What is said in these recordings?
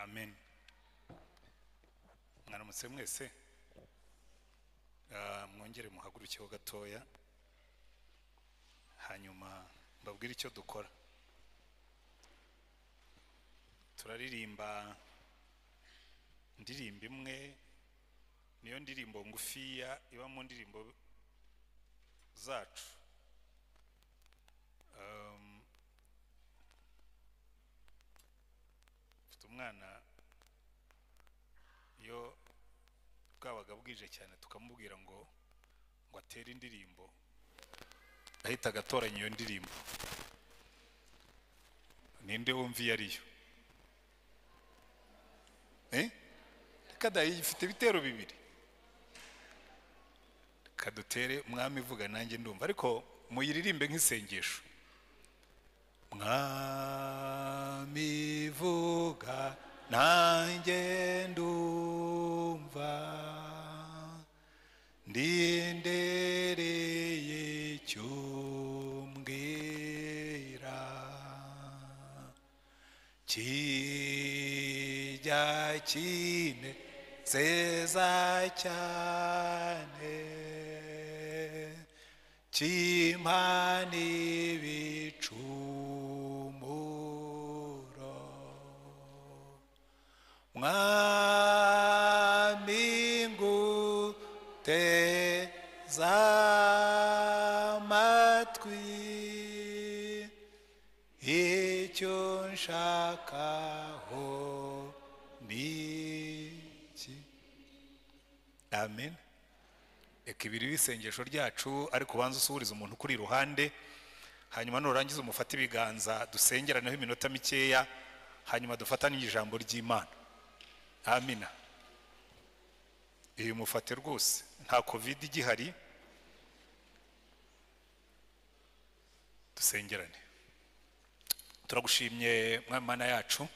Amen. Mwaramutse mwese. Mwongere muhagurukeho gatoya. Hanyuma mbabwire icyo dukora. Turaririmba indirimbo imwe, niyo ndirimbo ngufiya iba mu ndirimbo zacu. Umwana iyo bwabaga bwije cyane tukamubwira ngo atere indirimbo, ahita agatoranya iyo ndirimbo. Ninde wumviye ariyo? Kadayi ifite ibitero bibiri. Kadutere umwami ivuga nanjye ndumva, ariko muyiririmbe nk'isengesho. Mwami vuga nanjye ndumva, ndindereye cyumbwira, kijya kinezeza cyane, kimpana ibicumuro. Mwami nguteza amatwi, icyo nshakaho niki. Amen. Ekibiri bisengesho ryacu, ariko banza usubiriza umuntu kuri iruhande, hanyuma nurangiza umufata ibiganza dusengeraneho iminota mikeya, hanyuma dufatanye ijambo ry'Imana. Amina. Iyo mufate rwose, nta covid igihari. Dusengerane. Turagushimye Mana yacu,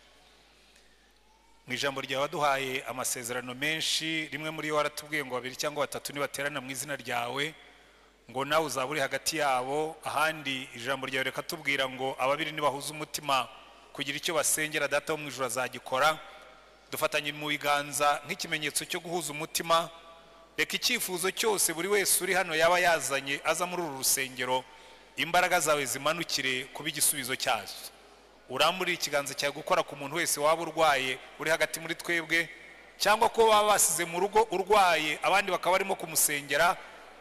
mu ijambo ryawe waduhaye amasezerano menshi. Rimwe muri yo waratubwiye ngo 2 cyangwa 3 nibaterana mu izina ryawe ngo nawe uzaba uri hagati yabo. Ahandi ijambo ryawe reka tubwira ngo ababiri nibahuza umutima kugira icyo basengera, data wo mu ijuru azagikora. Dufatanye mu biganza nk'ikimenyetso cyo guhuza umutima. Reka icyifuzo cyose buri wese uri hano yaba yazanye aza muri uru rusengero, imbaraga zawe zimanukire kuba igisubizo cyazo. Urambura ikiganza cyawe gukora ku muntu wese waba urwaye uri hagati muri twebwe, cyangwa ko baba basize mu rugo urwaye abandi bakaba barimo kumusengera.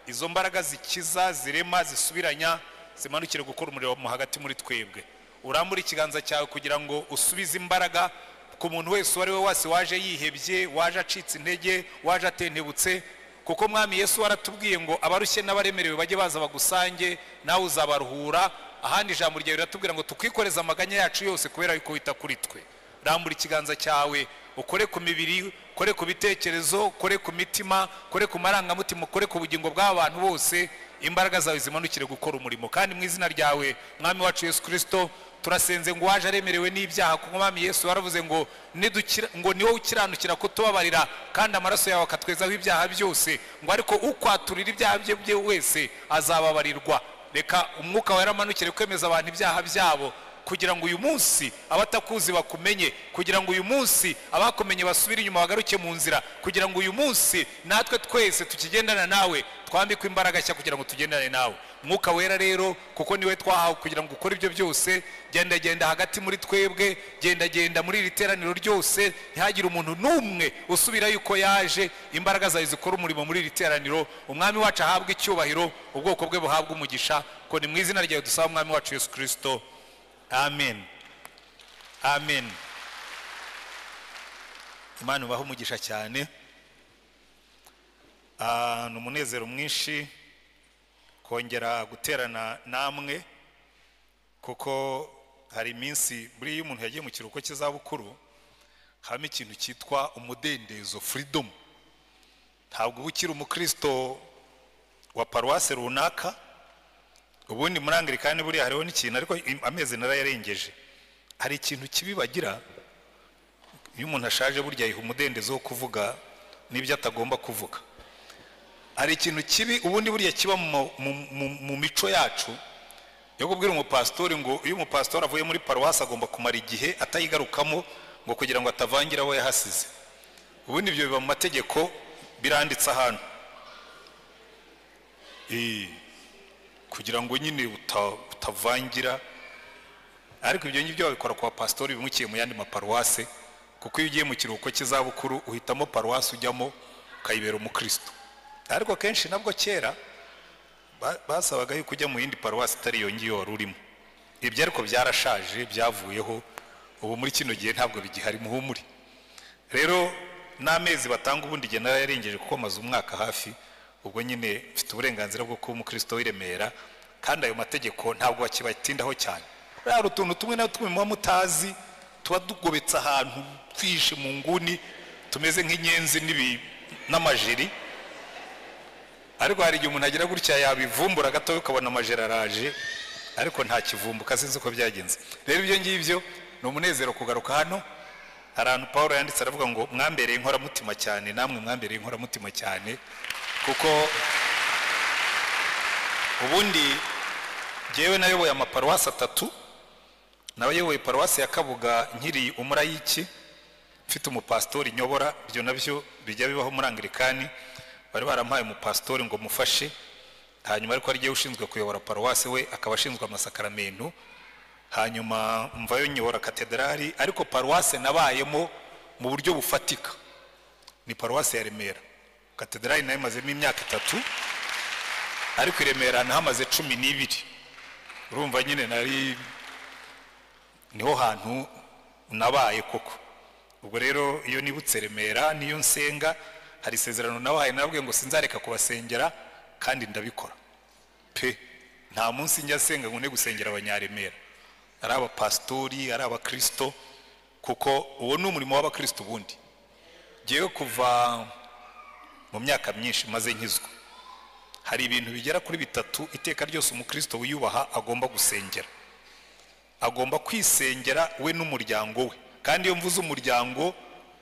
Izo mbaraga zikiza, zirema, zisubiranya zimanukire gukora umuriro mu hagati muri twebwe. Urambura ikiganza cyawe kugira ngo usubize imbaraga ku muntu wese wari we wase waje yihebye, waje acitse intege, waje atentebutse. Kuko Mwami Yesu waratubwiye ngo abarushye n'abaremerewe bajye baza bagusange, nawe uzabaruhura. Ahandi ijambo ryawe riratubwira ngo tukwikoreza amaganya yacu yose kubera yuko wita kuri twe. Rambura ikiganza cyawe ukore ku mibiri, ukore ku bitekerezo, ukore ku mitima, ukore ku marangamutima, ukore ku bugingo bw'abantu bose. Imbaraga zawe zimanukire gukora umurimo. Kandi mu izina ryawe Mwami wacu Yesu Kristo turasenze ngo waje aremerewe n'ibyaha, kuko Mwami Yesu waravuze ngo nidukira, ngo niwo ukiranukira kutubabarira kandi amaraso yawe akatwezaho ibyaha byose, ngo ariko ukwaturira ibyaha bye wese azababarirwa. Reka umwuka wawe ramanukire kwemeza abantu ibyaha byabo, kugira ngo uyu munsi abatakuzi bakumenye, kugira ngo uyu munsi abakumenye basubire inyuma bagaruke mu nzira, kugira ngo uyu munsi natwe twese tukigendana nawe twambikwe imbaraga nshya kugira ngo tugendane nawe. Mwuka wera rero, kuko niwe twahawe kugira ngo ukore ibyo byose, genda hagati muri twebwe, genda muri iri teraniro ryose, ntihagire umuntu n'umwe usubira yuko yaje. Imbaraga zawe zikora umurimo muri iri teraniro. Umwami wacu ahabwe icyubahiro, ubwoko bwe buhabwe umugisha, ko ni mu izina ryawe dusaba Umwami wacu Yesu Kristo. Amen. Amen. Imana ubaho umugisha cyane. N'umunezero mwinshi kongera guterana namwe, kuko hari iminsi buri iyo umuntu yagiye mu kiruhuko cy'izabukuru habamo ikintu cyitwa umudendezo, freedom. Ntabwo ukiri umukristo wa paruwase runaka, ubundi muri Anglikani buri hariho n'ikintu, ariko amezi narayarengeje. Hari ikintu kibi bagira, iyo umuntu ashaje burya yiha umudendezo wo kuvuga n'ibyo atagomba kuvuga. Hari ikintu kibi ubundi burya kiba mu mico yacu yo kubwira umupastori ngo iyo umupastori avuye muri paruwasi agomba kumara igihe atayigarukamo ngo kugira ngo atavangira abo yahasize. Ubundi ibyo biba mu mategeko, biranditse ahantu kugira ngo nyine utavangira. Ariko ibyo ngibyo babikora kwa pastori bimukiye mu yandi maparuwase, kuko iyo ugiye mu kiruhuko cy'izabukuru uhitamo paruwase ujyamo ukayibera umukristo. Ariko kenshi nabwo kera basabaga yuko ujya mu yindi paruwase itari iyo ngiyo wari urimo. Ibyo ariko byarashaje, byavuyeho, ubu muri kino gihe ntabwo bigihari, muhumure. Rero n'amezi batanga ubundi igihe nararengeje kuko maze umwaka hafi, ubwo nyine mfite uburenganzira bwo kuba umukristo w'i Remera, kandi ayo mategeko ntabwo bakibatindaho cyane. Rero utuntu tumwe na tumwe muba mutazi tuba dugobetse ahantu twishe mu nguni, tumeze nk'inyenzi n'amajeri. Ariko hari igihe umuntu agira gutya yabivumbura gato ukabona amajeri araje, ariko nta kivumbuka, sinzi uko byagenze. Rero ibyo ngibyo ni umunezero kugaruka hano. Hari ahantu Pawulo yanditse aravuga ngo mwambereye inkoramutima cyane, namwe mwambereye inkoramutima cyane, kuko ubundi jyewe nayoboye amaparuwasi 3. Nayoboye paruwasi ya Kabuga nkiri umurayiki, mfite umupastori nyobora. Ibyo nabyo bijya bibaho muri Anglikani, bari barampaye umupastori ngo mufashe, hanyuma ariko ari giye ushinzwe kuyobora paruwasi, we akaba ashinzwe amasakaramentu. Hanyuma mvayo nyobora katedrali, ariko paruwasi nabayemo mu buryo bufatika ni paruwasi ya Remera. Katedrali nayo mazemo imyaka 3, ariko Remera nahamaze 12. Urumva nyine niho hantu nabaye koko. Ubwo rero iyo nibutse Remera niyo nsenga, hari isezerano nabahaye nabwiye ngo sinzareka kubasengera, kandi ndabikora pe. Nta munsi njya senga ngo ne gusengera abanyaremera, ari abapastori, ari abakristo, kuko uwo ni umurimo w'abakristo. Ubundi ngewe kuva mu myaka myinshi maze nkizwa, hari ibintu bigera kuri 3 iteka ryose umukristo wiyubaha agomba gusengera. Agomba kwisengera we n'umuryango we, kandi iyo mvuze umuryango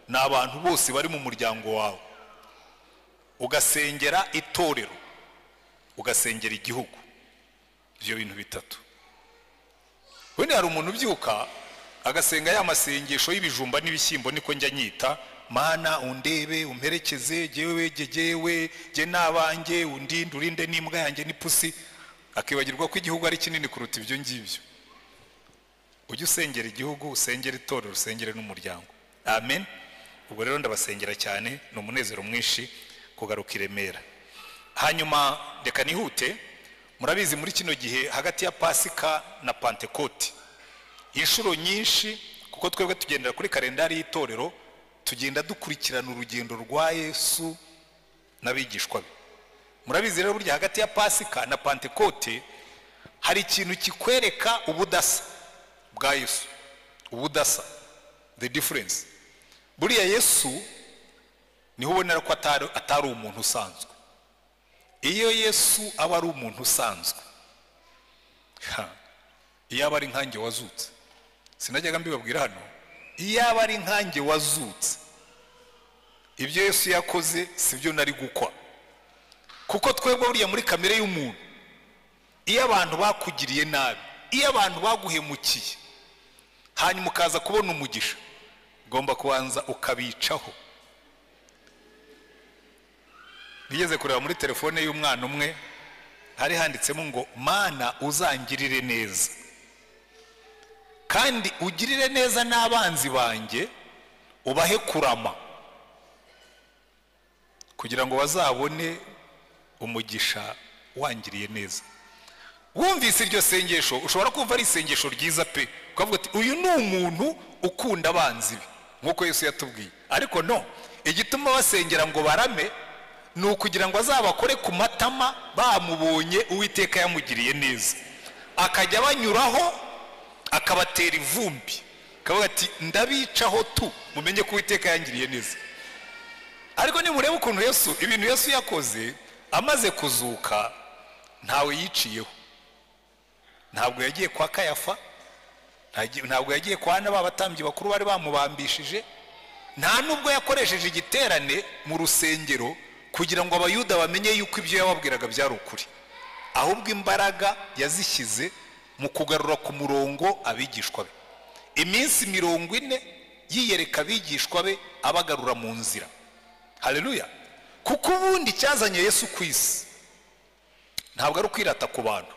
ni abantu bose bari mu muryango wawe. Ugasengera itorero, ugasengera igihugu. Ibyo bintu 3. Wenda hari umuntu ubyuka agasenga ya masengesho y'ibijumba n'ibishyimbo, niko njya nyita, Mana undebe umperekeze, jewe je nabanjye, undinde urinde n'imbwa yanjye n'ipusi, akibagirwa ko igihugu ari kinini kuruta ibyo ngibyo. Ujye usengera igihugu, usengera itorero, usengere n'umuryango. Amen. Ubwo rero ndabasengera cyane, ni umunezero mwinshi kugaruka i Remera. Hanyuma reka nihute, murabizi muri kino gihe hagati ya Pasika na Pentecote inshuro nyinshi, kuko twebwe tugendera kuri kalendari y'itorero, tugenda dukurikirana urugendo rwa Yesu n'abigishwa be. Murabizi rero burya hagati ya Pasika na Pentecote hari ikintu kikwereka ubudasa bwa Yesu. Ubudasa, the difference. Buriya Yesu niho ubonera ko atari umuntu usanzwe. Iyo Yesu aba ari umuntu usanzwe, iyo aba ari nkanjye wazutse, sinajyaga mbibabwira hano, iyo aba ari nkanjye wazutse, ibyo Yesu yakoze sibyo nari gukora. Kuko twebwe buriya muri kamere y'umuntu, iyo abantu bakugiriye nabi, iyo abantu baguhemukiye, hanyuma ukaza kubona umugisha, ugomba kubanza ukabicaho. Nigeze kureba muri telefone y'umwana umwe, hari handitsemo ngo Mana uzangirire neza, kandi ugirire neza n'abanzi banjye, ubahe kurama, kugira ngo bazabone umugisha wangiriye neza. Wumvise iryo sengesho ushobora kumva ari isengesho ryiza pe, ukavuga ati uyu ni umuntu ukunda abanzi be nkuko Yesu yatubwiye. Ariko no, igituma basengera ngo barame ni ukugira ngo azabakore ku matama, bamubonye Uwiteka yamugiriye neza, akajya banyuraho akabatera ivumbi, akavuga ati ndabicaho tu mumenye ko Uwiteka yangiriye neza. Ariko nimurebe ukuntu Yesu, ibintu Yesu yakoze amaze kuzuka, ntawe yiciyeho. Ntabwo yagiye kwa Kayafa, ntabwo yagiye kwa n'abatambyi bakuru bari bamubambishije, nta nubwo yakoresheje igiterane mu rusengero kugira ngo abayuda bamenye yuko ibyo yababwiraga byari ukuri. Ahubwo imbaraga yazishyize mu kugarura ku murongo abigishwa be. Iminsi 40 yiyereka abigishwa be abagarura mu nzira. Haleluya. Kuko ubundi cyazanye Yesu ku isi ntabwo ari ukwirata ku bantu.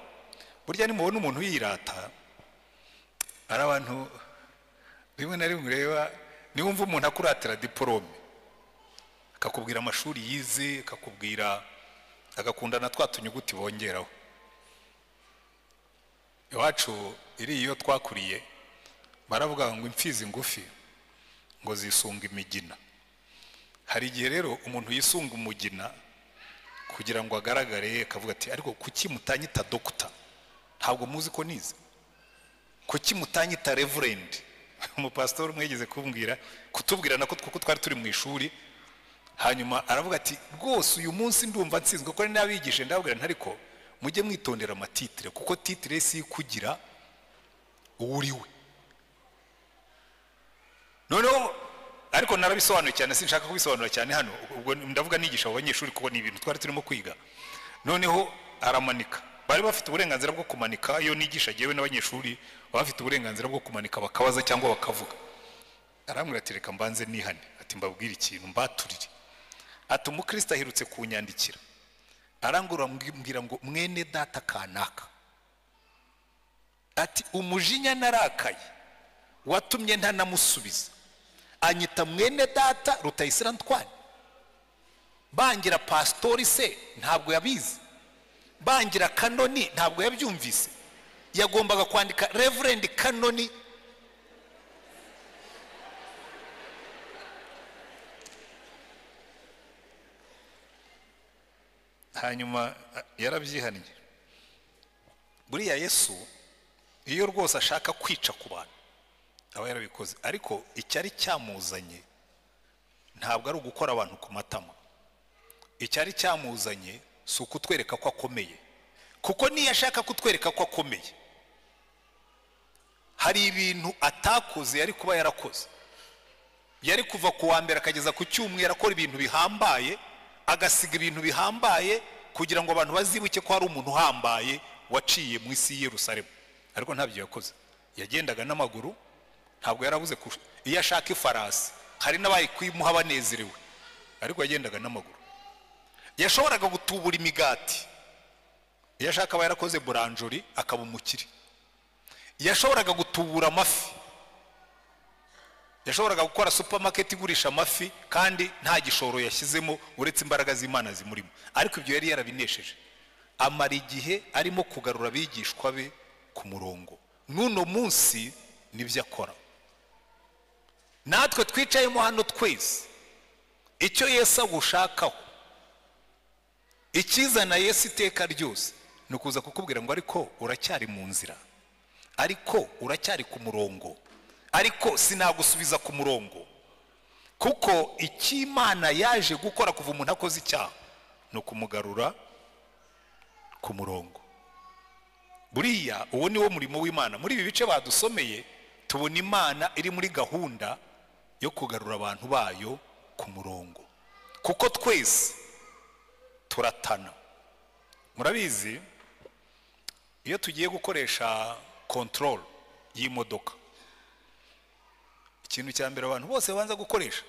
Burya nimubona umuntu yirata, ari abantu rimwe na rimwe ureba, niwumva umuntu akuratira diplome akakubwira amashuri yize, akakubwira agakunda na twa tunyuguti bongeraho. Iwacu iri iyo twakuriye baravuga ngo imfizi ngufi ngo zisunga imigina. Hari igihe rero umuntu yisunga umugina kugira ngo agaragare, akavuga ati ariko kuki mutanyita doctor? Ntabwo muzi ko nize. Kuki mutanyita reverend? Umupastor umwe yigeze kutubwira nako kuko twari turi mu ishuri, hanyuma aravuga ati rwose uyu munsi ndumva nsinzwe ko nabigishe. Ndabwira ntariko mujye mwitondera amatitire, kuko titire si kugira uwuriwe. Noneho ariko narabisobanuye cyane, sinshaka kubisobanura cyane hano, ubwo ndavuga nigisha abanyeshuri kuko ni ibintu twari turimo kwiga. Noneho aramanika, bari bafite uburenganzira bwo kumanika. Iyo nigisha jewe n'abanyeshuri bafite uburenganzira bwo kumanika bakabaza cyangwa bakavuga. Arambwira ati reka mbanze nihane, ati mbabwire ikintu mbaturire. Ati umukristo ahirutse kunyandikira, arangura mbwira ngo mwene data kanaka, ati umujinya narakaye watumye ntanamusubiza, anyita mwene data Rutayisire Antoine. Bangira pastori se ntabwo yabizi, bangira kanoni ntabwo yabyumvise, yagombaga kwandika reverend kanoni. Hanyuma yarabyihannye. Buriya Yesu iyo rwose ashaka kwica ku bantu aba yarabikoze, ariko icyari cyamuzanye ntabwo ari ugukora abantu ku matama. Icyari cyamuzanye si ukutwereka ko akomeye, kuko niyo ashaka kutwereka ko akomeye hari ibintu atakoze yari kuba yarakoze. Yari kuva ku wa mbere akageza ku cyumweru akora ibintu bihambaye, agasiga ibintu bihambaye kugira ngo abantu bazibuke ko hari umuntu uhambaye waciye mu isi y'Yerusalemu. Ariko ntabyo yakoze, yagendaga n'amaguru. Ntabwo yarabuze iyo ashaka ifarasi, hari n'abari kwimuha banezerewe, ariko yagendaga n'amaguru. Yashoboraga gutubura imigati, iyo ashaka aba yarakoze buranjori akaba umukire. Yashoboraga gutubura amafi, yashoboraga gukora supermarket igurisha amafi kandi nta gishoro yashyizemo uretse imbaraga z'Imana zimurimo. Ariko ibyo yari yarabinesheje. Amara igihe arimo kugarura abigishwa be ku murongo. Nuno munsi nibyo akora. Natwe twicayemo hano twese, icyo Yesu agushakaho, ikizana Yesu iteka ryose, ni ukuza kukubwira ngo ariko uracyari mu nzira, ariko uracyari ku murongo, ariko sinagusubiza ku murongo. Kuko icy'Imana yaje gukora kuva umuntu akoze icyaha no kumugarura ku murongo. Buriya uwo ni wo murimo w'Imana. Muri ibi bice badusomeye tubona Imana iri muri gahunda yo kugarura abantu bayo ku murongo, kuko twese turatana. Murabizi iyo tugiye gukoresha control y'imodoka, ikintu cya mbere abantu bose banza gukoresha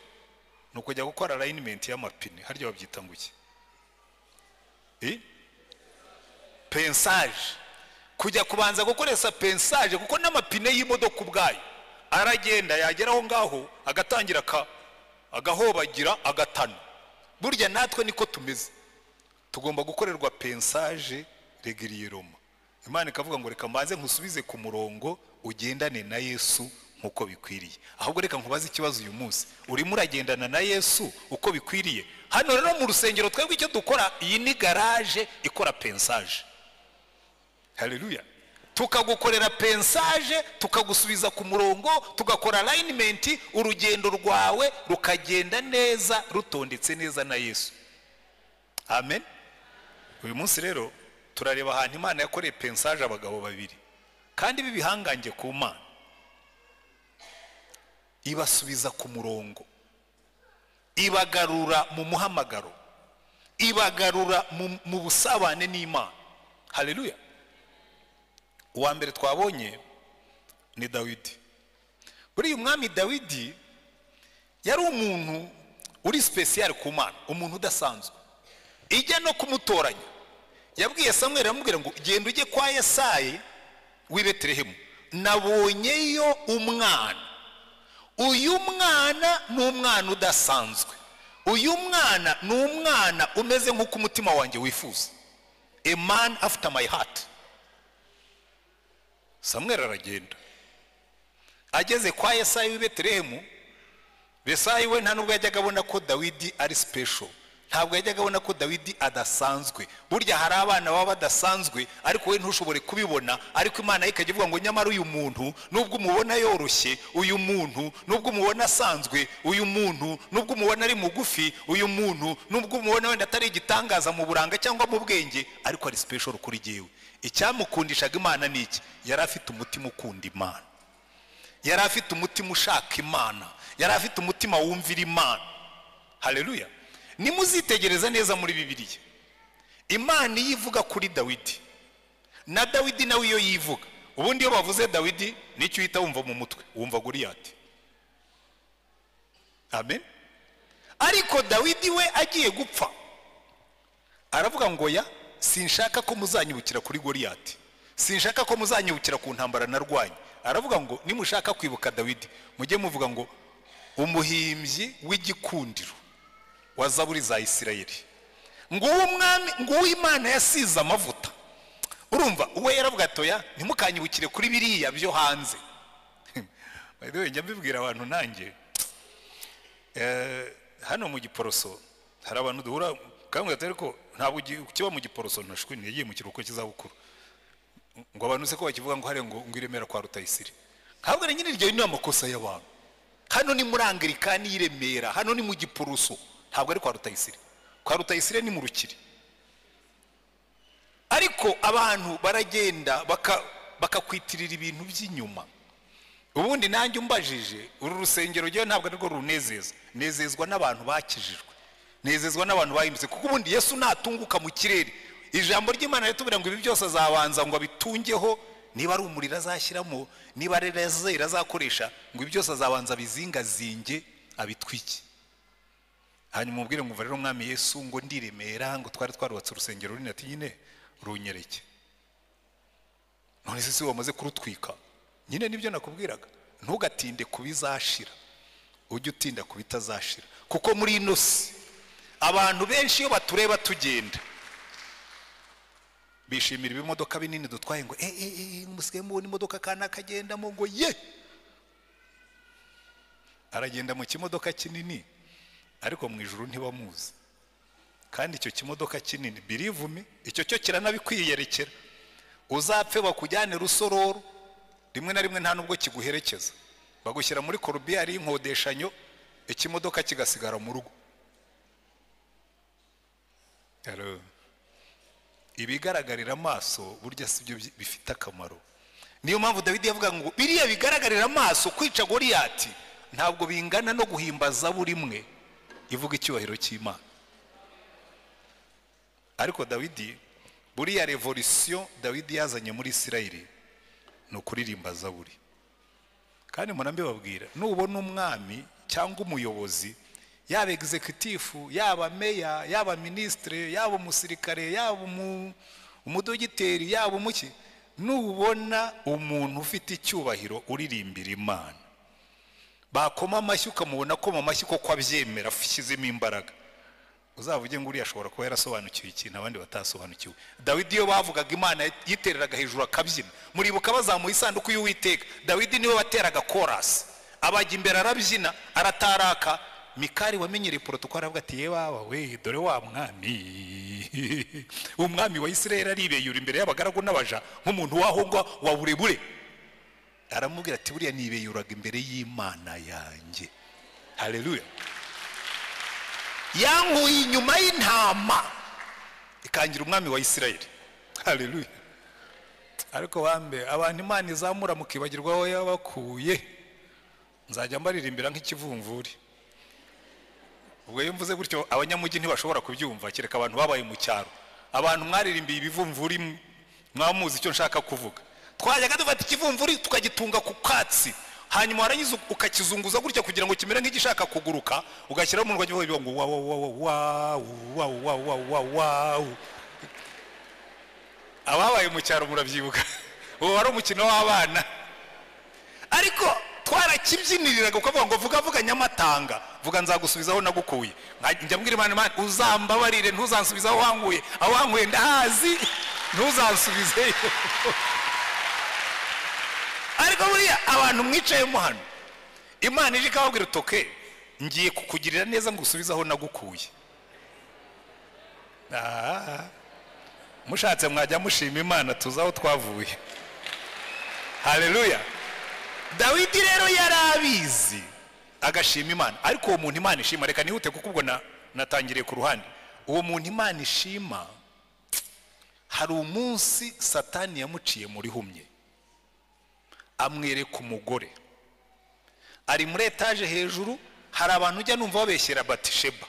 ni ukujya gukora alignment y'amapine. Harya babyita ngo iki? Pensage. Kujya kubanza gukoresha pensage, kuko n'amapine y'imodoka ubwayo aragenda yageraho ngaho agatangira agahobagira agatana. Burya natwe niko tumeze, tugomba gukorerwa pensage regiriyeroma. Imana ikavuga ngo reka mbanze nkusubize ku murongo ugendane na Yesu nkuko bikwiriye. Ahubwo reka nkubaze ikibazo uyu munsi, urimo uragendana na Yesu uko bikwiriye? Hano rero mu rusengero twebwe icyo dukora, iyi ni garage ikora pensage. Haleluya. Tukagukorera pensage, tukagusubiza ku murongo, tugakora alignment, urugendo rwawe rukagenda neza, rutondetse neza na Yesu. Amen. Uyu munsi rero turareba ahantu Imana yakoreye pensage abagabo babiri, kandi bibihangange ku Mana, ibasubiza ku murongo, ibagarura mu muhamagaro, ibagarura mu busabane n'Imana. Haleluya. Uwa mbere twabonye ni Dawidi. Buri umwami Dawidi yari umuntu uri special ku Mana, umuntu udasanzwe. Ijya no kumutoranya yabwiye Samuel, aramubwira ngo genda ujye kwa Yesayi w'i Betelehemu, nabonyeyo umwana. Uyu mwana ni umwana udasanzwe, uyu mwana ni umwana umeze nk'uko umutima wanjye wifuza, a man after my heart. Samuel aragenda, ageze kwa Yesayi w'i Betelehemu. Yesayi we nta nubwo yajyaga abona ko Dawidi ari special, ntabwo yajyaga abona ko Dawidi adasanzwe. Burya hari abana baba badasanzwe ariko we ntushobore kubibona, ariko Imana ikajya ivuga ngo nyamara uyu muntu nubwo umubona yoroshye, uyu muntu nubwo umubona asanzwe, uyu muntu nubwo umubona ari mugufi, uyu muntu nubwo umubona wenda atari igitangaza mu buranga cyangwa mu bwenge, ariko ari special kuri jyewe. Icyamukundishaga Imana ni iki? Yari afite umutima ukunda Imana, yari afite umutima ushaka Imana, yari afite umutima wumvira Imana. Haleluya. Nimuzitegereza neza muri Bibiliya, Imana yivuga kuri Dawidi, na Dawidi nawe iyo yivuga. Ubundi iyo bavuze Dawidi nicyo uhita wumva mu mutwe, wumva Goliyati. Amen. Ariko Dawidi we agiye gupfa aravuga ngo ya sinshaka ko muzanyibukira kuri Goliyati, sinshaka ko muzanyibukira ku ntambara narwanye. Aravuga ngo nimushaka kwibuka Dawidi mujye muvuga ngo umuhimbyi w'igikundiro wa zaburi za Isirayeli, nguwo umwami, nguwo Imana yasize amavuta. Urumva uwe yaravuga atoya ntimukanyibukire kuri biriya byo hanze. Njya mbibwira abantu nanjye, hano mu Giporoso hari abantu duhura kamwe atari ko ntabwo kiba mu Giporoso, ntashwe yagiye mu kiruhuko cy'izabukuru, ngo abantu se ko bakivuga ngo hari ngo iremera kwa Rutayisire. Ntabwo ari nyine iryo ni amakosa y'abantu. Hano ni muri Anglikani y'Iremera, hano ni mu Giporoso, ntabwo ari kwa Rutayisire. Kwa Rutayisire ni mu Rukiri. Ariko abantu baragenda bakakwitirira ibintu by'inyuma. Ubundi nanjye umbajije uru rusengero ryo ntabwo ariko runezeza, nezezwa n'abantu bakijijwe, nezezwa n'abantu bahindutse. Kuko ubundi Yesu natunguka mu kirere, ijambo ry'Imana ritubwira ngo ibi byose azabanza ngo abitungeho, niba ari umuriro azashyiramo, niba ari razeri azakoresha, ngo ibi byose azabanza bizingazinge abitwike. Hanyuma mubwire ngo rero umwami Yesu ngo ndiremera, ngo twari twarubatse urusengero runini, ati nyine runyereke. None se wamaze kurutwika? Nyine nibyo nakubwiraga, ntugatinde kubizashira, ujye utinda kubitazashira. Kuko muri ino si abantu benshi iyo batureba tugenda bishimira ibimodoka binini dutwaye, ngo musigaye mubona imodoka kana kagendamo, ngo ye aragenda mu kimodoka kinini, ariko mu ijuru ntibamuzi. Kandi icyo kimodoka kinini, believe me, icyo cyo kiranabikwiyerekera. Uzapfe bakujyane Rusororo, rimwe na rimwe nta nubwo kiguherekeza, bagushyira muri korubiyari y'inkodeshanyo, ikimodoka kigasigara mu rugo. Ibigaragarira amaso burya sibyo bifite akamaro. Niyo mpamvu Dawidi yavuga ngo biriya bigaragarira amaso kwica Goliyati ntabwo bingana no guhimbaza buri imwe ivuga icyubahiro cy'Imana. Ariko Dawidi, buriya revolution Dawidi yazanye muri Isirayeli ni ukuririmba zaburi. Kandi murambe babwira, nubona umwami cyangwa umuyobozi, yaba executive, yaba meya, yaba ministre, yaba umusirikare, yaba umudogiteri, yaba umuki, nubona umuntu ufite icyubahiro uririmbira Imana, bakoma amashyi ukamubona ko mu mashyi koko abyemera afishizemo imbaraga, uzavuge ngo uriya ashobora kuba yarasobanukiwe ikintu abandi batasobanukiwe. Dawidi iyo bavugaga Imana yitereraga hejuru akabyina. Muribuka bazamuye isanduku y'Uwiteka, Dawidi niwe wateraga chorus, abajya imbere arabyina, arataraka. Mikali wamenyereye protokole avuga ati yewe we dore wa mwami umwami wa Isirayeli aribeyura imbere y'abagaragu n'abaja nk'umuntu wahongwa wa burebure. Aramubwira ati buriya nibeyuraga imbere y'Imana yanjye. Haleluya. Yanguye inyuma y'intama ikangira umwami wa Isirayeli. Haleluya. Ariko bambe abantu Imana izamura mukibagirwa aho yabakuye, nzajya mbaririmbira nk'ikivumvuri. Ubwo iyo mvuze gutyo abanyamujyi ntibashobora kubyumva, kereka abantu babaye mu cyaro. Abantu mwaririmbiye ibivumvuri mwamuzi icyo nshaka kuvuga. Twajyaga dufata ikivumvuri tukagitunga ku katsi, hanyuma warangiza ukakizunguza gutya kugira ngo kimere nk'igishaka kuguruka, ugashyiraho umunwa wagiye ngo wow. Ababaye mu cyaro murabyibuka, uwo wari umukino w'abana, ariko twarakibyiniriraga ukavuga ngo vuga Nyamatanga, vuga nzagusubizaho nagukuye. Njya mbwira Imana, uzambabarire ntuzansubizaho wanguye, aho wanguye ndahazi, ntuzansubizeyo. Ariko buriya abantu mwicayemo hano, Imana ije ikababwira utoke ngiye kukugirira neza ngusubizaho nagukuye. Mushatse mwajya mushima Imana tuzaho twavuye. Haleluya. Dawidi rero yarabizi agashima Imana, ariko uwo muntu Imana ishima, reka nihute kuko ubwo natangiriye ku ruhande. Uwo muntu Imana ishima, hari umunsi Satani yamuciye muri humye, amwereka umugore ari muri etaje hejuru. Hari abantu ujya numva babeshyera Batisheba,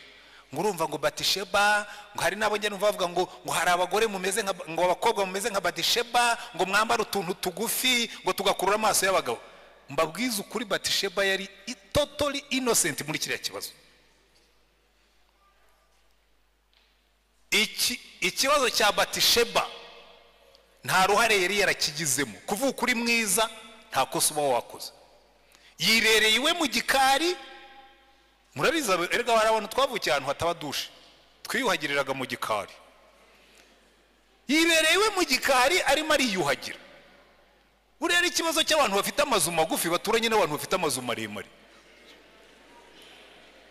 ngo urumva ngo Batisheba, ngo hari nabo njya numva bavuga ngo hari abagore mumeze nka, ngo abakobwa mumeze nka Batisheba, ngo mwambara utuntu tugufi ngo tugakurura amaso y'abagabo. Mbabwiza ukuri, Batisheba yari totally innocent muri kiriya kibazo. Ikibazo cya Batisheba nta ruhare yari yarakigizemo. Kuvuga ukuri mwiza, nta kosa uba wakoze. Yirereye iwe mu gikari. Murabiza erega hari abantu twavukiye ahantu hataba dushe, twiyuhagiriraga mu gikari. Yibereye iwe mu gikari arimo ariyuhagira. Buriya ikibazo cy'abantu bafite amazu magufi baturanye n'abantu bafite amazu maremare.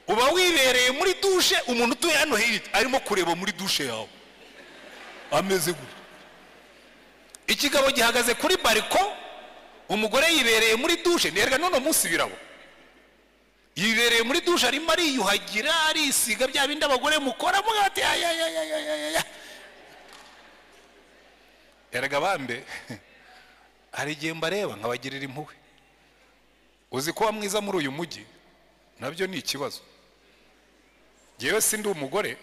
Uba wibereye muri dushe, umuntu utuye hano hirya arimo kureba muri dushe yawe, ameze gutya. Ikigabo gihagaze kuri bariko, umugore yibereye muri dushe. Nerega none munsi birabo, yibereye muri dushe arimo ariyuhagira, arisiga bya bindi abagore mukora mugati. Erega bambe hari igihe mbareba nkabagirira impuhwe. Uzi ko mwiza muri uyu mujyi nabyo ni ikibazo. Jewe sindi umugore,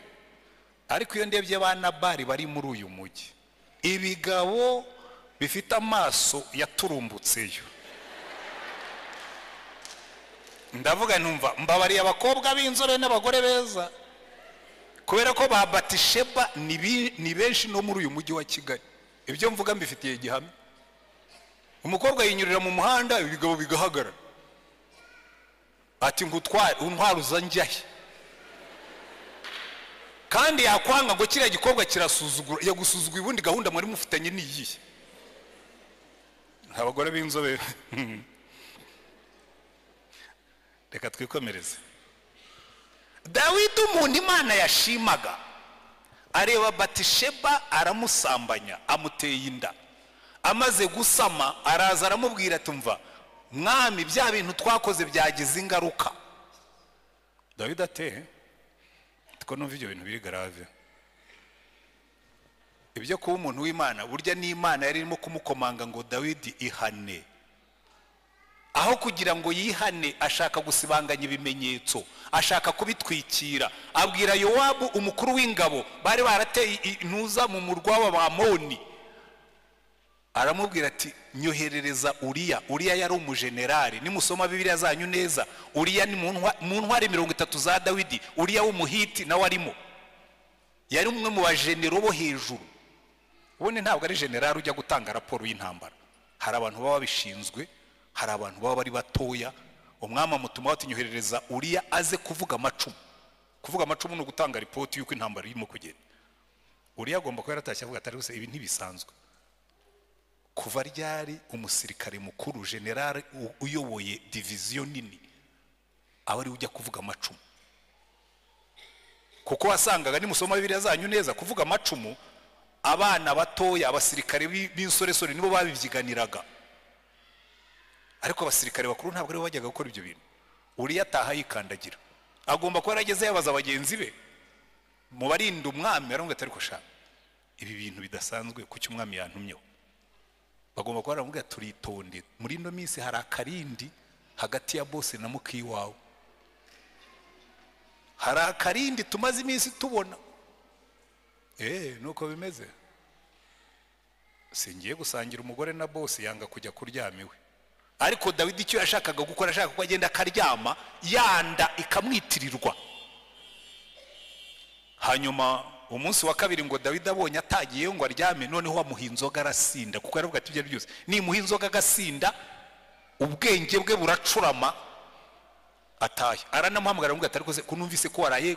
ariko iyo ndebye abana Bari bari muri uyu mujyi, ibigabo bifite amaso yaturumbutseyo, ndavuga numva mbabariye abakobwa b'inzore n'abagore beza, kubera ko ba Batisheba ni benshi no muri uyu mujyi wa Kigali. Ibyo mvuga mbifitiye igihamya. Umukobwa yinyurira mu muhanda, ibigabo bigahagarara, ati untwara uzanjyahe, kandi yakwanga ngo kiriya gikobwa kirasuzugura, yagusuzugura ubundi gahunda muri mufitanye niyihe. Abagore b'inzobe reka twikomereze. Dawidi umuntu Imana yashimaga, areba Batisheba aramusambanya, amuteye inda. Amaze gusama araza aramubwira ati umva mwami, bya bintu twakoze byagize ingaruka. Dawidi ate ko numva ibyo bintu biri grave. Ibyo kuba umuntu w'Imana, burya ni Imana yari irimo kumukomanga ngo Dawidi ihane. Aho kugira ngo yihane, ashaka gusibanganya ibimenyetso, ashaka kubitwikira. Abwira Yowabu umukuru w'ingabo, bari barateye intuza mu murwa w'Abamoni, aramubwira ati nyoherereza Uriya. Uriya yari umujenerali, nimusoma Bibiliya zanyu neza, Uriya ni mu ntwari 30 za Dawidi. Uriya w'umuhiti nawe arimo, yari umwe mu bajenero bo hejuru. Ubone ntabwo ari generali ujya gutanga raporo y'intambara. Hari abantu baba babishinzwe, hari abantu baba bari batoya. Umwami amutuma ati nyoherereza Uriya aze kuvuga amacumu. Kuvuga amacumu ni ugutanga ripoti y'uko intambara irimo kugenda. Uriya agomba kuba yaratashye avuga ati rwose ibi ntibisanzwe. Kuva ryari umusirikare mukuru, general uyoboye division nini, aho ari ujya kuvuga amacumu? Kuko wasangaga nimusoma Bibiliya zanyu neza, kuvuga amacumu abana batoya, abasirikare b'insoresore nibo babivyiganiraga, ariko abasirikare bakuru ntabwo ari bajyaga gukora ibyo bintu. Uriya ataha yikandagira, agomba kuba yarageze yabaza abagenzi be mu barinda umwami, aronga atari ko sha ibi bintu bidasanzwe kuki umwami yantumyeho. Bagomba kuba baravuga turitonde, muri ino minsi hari akarindi hagati ya bose na muki wawe, hari akarindi tumaze iminsi tubona. Nuko bimeze. Singiye gusangira umugore na boss yanga kujya kuryamiwe, ariko Dawidi icyo yashakaga gukora, ashaka ko agenda akaryama, yanda ikamwitirirwa. Hanyuma umunsi wa kabiri ngo Dawidi abonye atagiyeyo ngo aryame, noneho amuha inzoga arasinda, kuko aravuga ati ibyo byose nimuha inzoga agasinda ubwenge bwe buracurama ataye. Aranamuhamagara ngo ati ariko se kunumvise ko waraye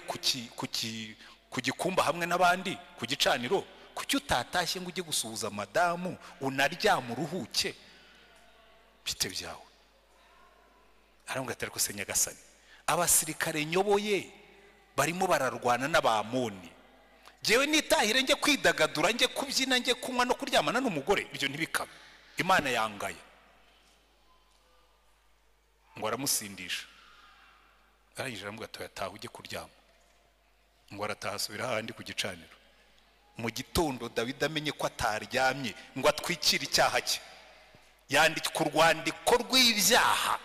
ku gikumba hamwe n'abandi ku gicaniro, kuki utatashye ngo ujye gusuhuza madamu unaryama uruhuke bite byawe? Aravuga ati ariko se Nyagasani, abasirikare nyoboye barimo bararwana n'Abamoni, jewe nitahire njye kwidagadura, njye kubyina, njye kunywa no kuryamana n'umugore, ibyo ntibikaba. Imana yangaye. Ngo aramusindisha, arangije aramuga ati yataha ujye kuryama. Ngo arataha asubira handi ku gicaniro. Mu gitondo Dawidi amenye ko ataryamye, ngo atwikire icyaha cye, yandika urwandiko rw'ibyaha,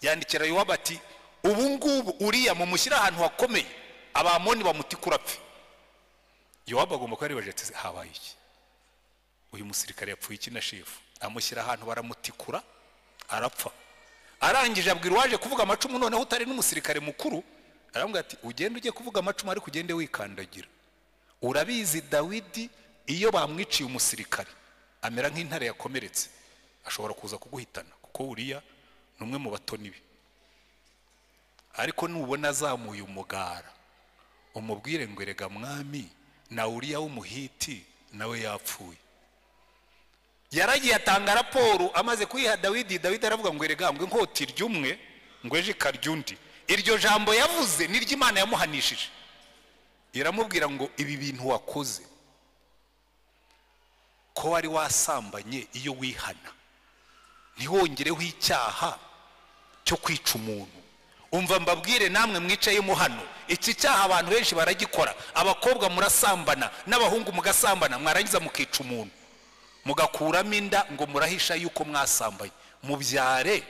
yandikira Yowabu ati ubu ngubu uriya mumushyira ahantu hakomeye, Abamoni bamutikura apfe. Yowabu agomba kuba aribaje ati habaye iki? Uyu musirikare yapfuye iki na shefu? Amushyira ahantu baramutikura arapfa. Arangije abwira waje kuvuga amacumu, noneho utari n'umusirikare mukuru, aramubwira ati ugende ujye kuvuga amacumu ariko ugende wikandagira. Urabizi Dawidi iyo bamwiciye umusirikare amera nk'intare yakomeretse, ashobora kuza kuguhitana, kuko uriya numwe mu batoni be. Ariko nubona azamuye umugara, umubwire ngo erega mwami na uriya w'umuhiti nawe yapfuye. Yaragiye atanga raporo, amaze kuyiha Dawidi, Dawidi aravuga ngo erega ngo inkota iryumwe ngo eje ikarya undi. Iryo jambo yavuze niryo Imana yamuhanishije, iramubwira ngo ibi bintu wakoze ko wari wasambanye, iyo wihana ntiwongereho icyaha cyo kwica umuntu. Umva mbabwire namwe mwicayemo hano, iki cyaha abantu benshi baragikora. Abakobwa murasambana n'abahungu mugasambana, mwarangiza mukica umuntu, mugakuramo inda ngo murahisha yuko mwasambanye. Mubyare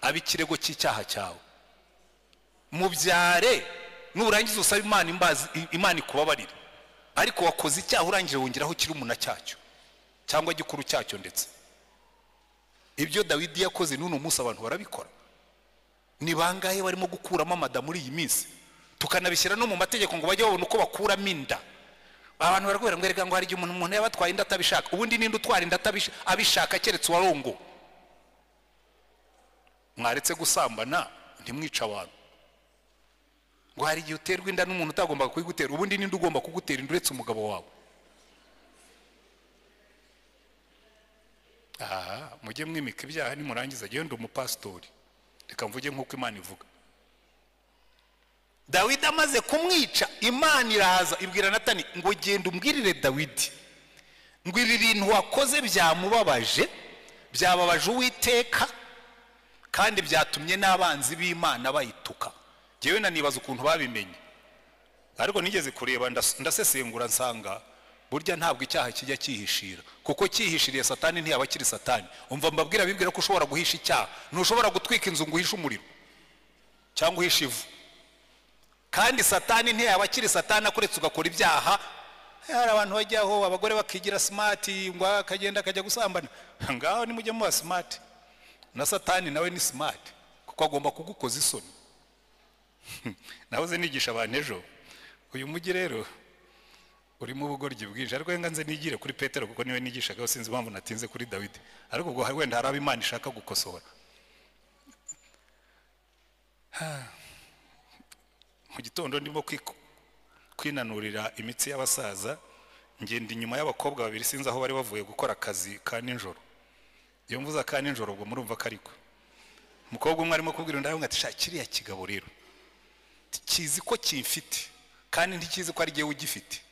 abikirego cy'icyaha cyawe, mubyare nurangiza usaba Imana imbazi, Imana ikubabarira. Ariko wakoze icyaha urangije wongeraho kiri umuna cyacyo cyangwa gikuru cyacyo. Ndetse ibyo Dawidi yakoze n'uno munsi abantu barabikora. Ni bangahe barimo gukuramo amada muri iyi minsi, tukanabishyira no mu mategeko ngo bajye babona uko bakuramo inda. Abantu baragwera ngo erega ngo hari igihe umuntu yabatwaye inda atabishaka. Ubundi ninde utwara inda abishaka keretse Warongo? Mwaretse gusambana ntimwica abantu. Ngo hari igihe uterwa inda n'umuntu utagomba kuyigutera. Ubundi ninde ugomba kugutera inda uretse umugabo wawe? Mujye mwimika ibyaha nimurangiza genda umupastori, reka mvuge nk'uko Imana ivuga. Dawidi amaze kumwica, Imana iraza ibwira Natani ngo genda umbwirire Dawidi ngo ibi bintu wakoze byamubabaje, byababaje Uwiteka, kandi byatumye n'abanzi b'Imana bayituka. Jewe nanibaza ukuntu babimenye, ariko nigeze kureba ndasesengura nsanga burya ntabwo icyaha kijya cyihishira, kuko cyihishiriye Satani ntiyaba kiri Satani. Umva mbabwira bibwira ko ushobora guhisha icyaha. Ntushobora gutwika inzu ngo uhishe umuriro cyangwa uhishe ivu, kandi Satani ntiyaba kiri Satani akuretse ugakora ibyaha. Hari abantu bajyaho abagore bakigira smart ngo akagenda akajya gusambana, ngaho nimujye mu smart. Na Satani nawe ni smart, kuko agomba kugukoza isoni. Nahoze nigisha abantu ejo, uyu mujyi rero urimo ubugoryi bwinshi, ariko nganze nigire kuri Petero kuko niwe nigishaga, sinzi impamvu natinze kuri Dawidi. Ariko ubwo wenda hari Imana ishaka gukosora. Mu gitondo ndimo kwinanurira imitsi y'abasaza, ngenda inyuma y'abakobwa babiri, sinzi aho bari bavuye gukora akazi ka nijoro. Iyo mvuza ka nijoro ubwo murumva kariko umukobwa umwe arimo kubwira undi ati sha kiriya kigabo rero kizi ko kimfite kandi ntikizi ko ari giye ugifite.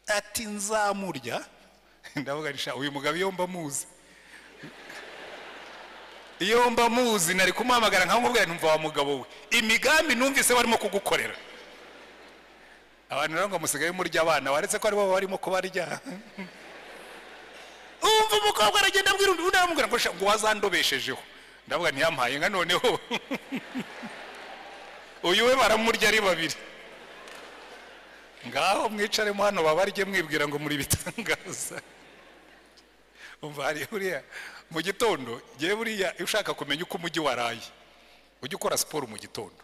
Ati nzamurya. Ndavuga risha uyu mugabo iyo mba muzi nari kumuhamagara nkamubwira ntumva wa mugabo we imigambi numvise barimo kugukorera. Abantu rero ngo musigaye murya abana waretse ko ari bo barimo kubarya. Umva umukobwa aragenda abwira undi ndamubwira ngo wazandobeshejeho. Ndavuga ntiyampaye nka noneho uyu we baramurya ari babiri. Ngaho mwicaremo hano babarye mwibwira ngo muri bitangaza. umva hari buriya mu gitondo ngiye buriya ushaka kumenya uko umujyi waraye ujye ukora siporo mu gitondo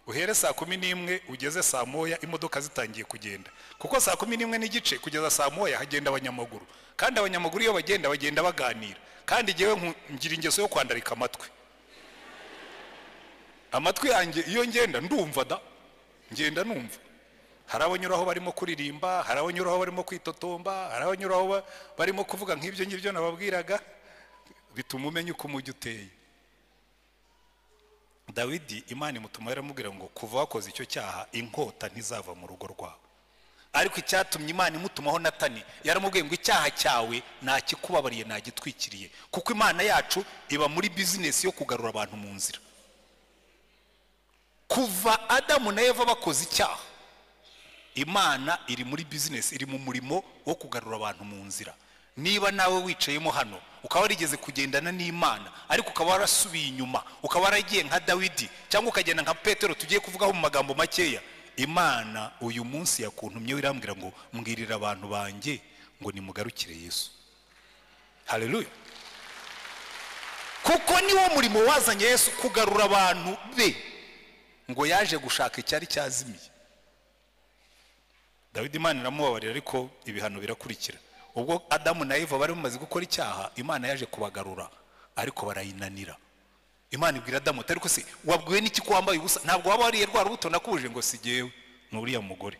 uhere saa 11 ugeze saa 1 imodoka zitangiye kugenda kuko saa 11 n'igice kugeza saa 1 hagenda abanyamaguru kandi abanyamaguru iyo bagenda baganira kandi ngewe ngira ingeso yo kwandarika amatwi yanjye iyo ngenda ndumva ngenda numva hari abanyuraho barimo kuririmba hari abanyuraho barimo kwitotomba hari abanyuraho barimo kuvuga nk'ibyo ngibyo nababwiraga bituma umenya uko umujyi uteye. Dawidi Imana imutuma yaramubwira ngo kuva wakoze icyo cyaha inkota ntizava mu rugo rwawe. Ariko icyatumye Imana imutumaho Natani yaramubwiye ngo icyaha cyawe nakikubabariye nagitwikiriye kuko Imana yacu iba muri business yo kugarura abantu mu nzira. Kuva Adamu na Eva bakoze icyaha Imana iri muri business, iri mu murimo wo kugarura abantu mu nzira. Niba nawe wicayemo hano ukaba warigeze kugendana n'Imana ariko ukaba warasubiye inyuma ukaba waragiye nka Dawidi cyangwa ukagenda nka Petero tugiye kuvugaho mu magambo makeya, Imana uyu munsi yakuntumye wirambwira ngo mbwirira abantu banjye ngo nimugarukire Yesu. Haleluya. Kuko niwo murimo wazanye Yesu, kugarura abantu be, ngo yaje gushaka icyari cyazimiye. Dawidi Imana iramubabarira ariko ibihano birakurikira. Ubwo Adamu na Eva bari bamaze gukora icyaha, Imana yaje kubagarura ariko barayinanira. Imana ibwira Adamu ariko se wabwiwe n'iki ko wambaye ubusa? Ntabwo waba wariye rwa rubuto nakuje ngo sigewe n'uriya mugore.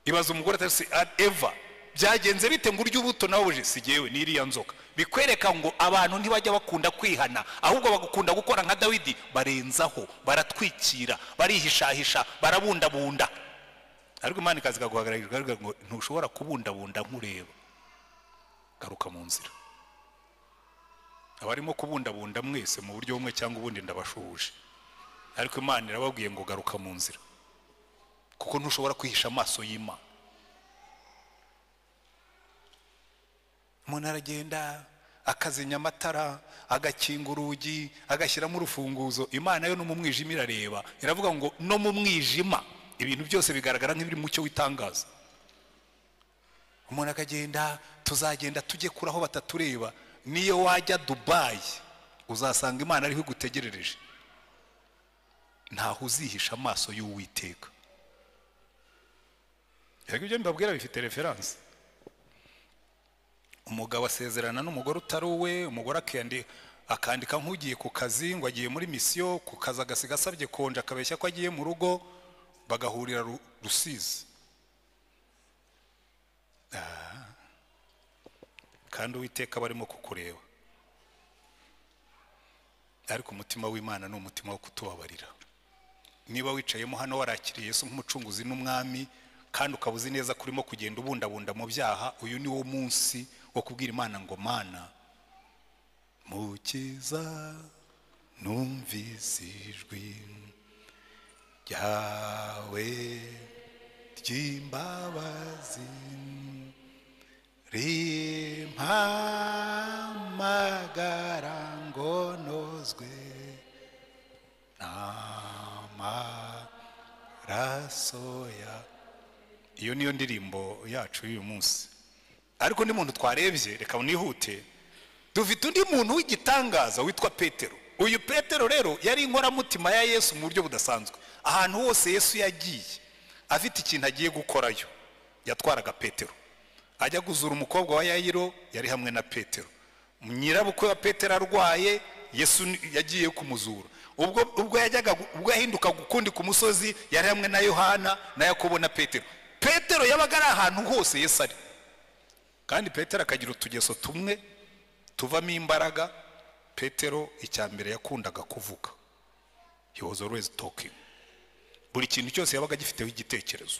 Ibaza umugore atari se Eva byagenze bite ngo urye ubuto nawe uje sigewe n'iriya nzoka. Bikwereka ngo abantu ntibajya bakunda kwihana ahubwo bagukunda gukora nka Dawidi, barenzaho, baratwikira, barihishahisha, barabundabunda. Ariko Imana ikaza guhagararira ngo ntushobora kubundabunda nkureba, garuka mu nzira. Abarimo kubundabunda mwese mu buryo bumwe cyangwa ubundi ndabashuje, ariko Imana irababwiye ngo garuka mu nzira kuko ntushobora kwihisha amaso y'Imana. Umuntu aragenda akazenya amatara, agakinga urugi, agashyiramo urufunguzo. Imana yo no mu mwijima irareba, iravuga ngo no mu mwijima ibintu byose bigaragara nk'ibiri mu cyo witangaza. Umuntu akagenda, tuzagenda tujye kuraho batatureba. Niyo wajya Dubai uzasanga Imana ariho gutegerereje, ntaho uzihisha amaso y'Uwiteka. Yego ibyo mbabwira bifite reference. Umugabo asezerana n'umugore utari uwe, umugore akandika nk'ugiye ku kazi ngo agiye muri misiyo, ku kazi agasiga asabye konje akabeshya ko agiye mu rugo, bagahurira Rusizi. Kandi Uwiteka barimo kukureba, ariko umutima w'Imana ni umutima wo kutubabarira. Niba wicayemo hano warakiriye Yesu nk'umucunguzi n'umwami kandi ukabuzi neza kurimo kugenda ubundabunda mu byaha, uyu ni wo munsi wo kubwira Imana ngo Mana mukiza numvise ijwi ryawe ry'imbabazi rimpamagara ngo nozwe n'amaraso ya. Iyo niyo ndirimbo yacu y'uyu munsi. Ariko ni muntu twarebye, reka unihute, dufite undi muntu w'igitangaza witwa Petero. Uyu Petero rero yari inkoramutima ya Yesu mu buryo budasanzwe. Ahantu hose Yesu yagiye afite ikintu agiye gukorayo yatwaraga Petero. Ajya guzura umukobwa wa Yayiro yari hamwe na Petero. Nyirabukwe wa Petero arwaye, Yesu yagiye kumuzura. Ubwo yahinduka gukundi ku musozi yari hamwe na Yohana na Yakobo na Petero. Petero yabaga ari ahantu hose Yesu ari. Kandi Petero akagira utugeso tumwe tuvamo imbaraga. Petero icyambere yakundaga kuvuga. He was always talking. Buri kintu cyose yabaga gifiteho igitekerezo.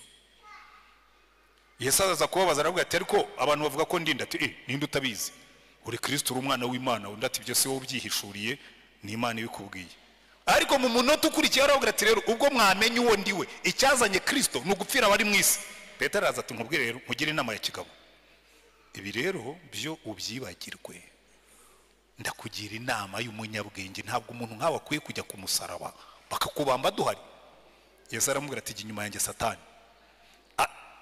Yesu aza kubabaza aravuga ati ariko abantu bavuga ko ndinda, ati ninde utabizi? Uri Kristo uri umwana w'Imana. Undi ati byose wowe ubyihishuriye ni Imana ibikubwiye. Ariko mu munota ukurikiye aravuga ati rero ubwo mwamenye uwo ndiwe, icyazanye Kristo ni ugupfira abari mu isi. Petero araza ati nkubwire rero mugire inama ya kigabo, ibi rero byo ubyibagirwe, ndakugira inama y'umunyabwenge. Ntabwo umuntu nkawe akwiye kujya ku musaraba bakakubamba duhari. Yesu aramubwira ati inyuma yanjye Satani.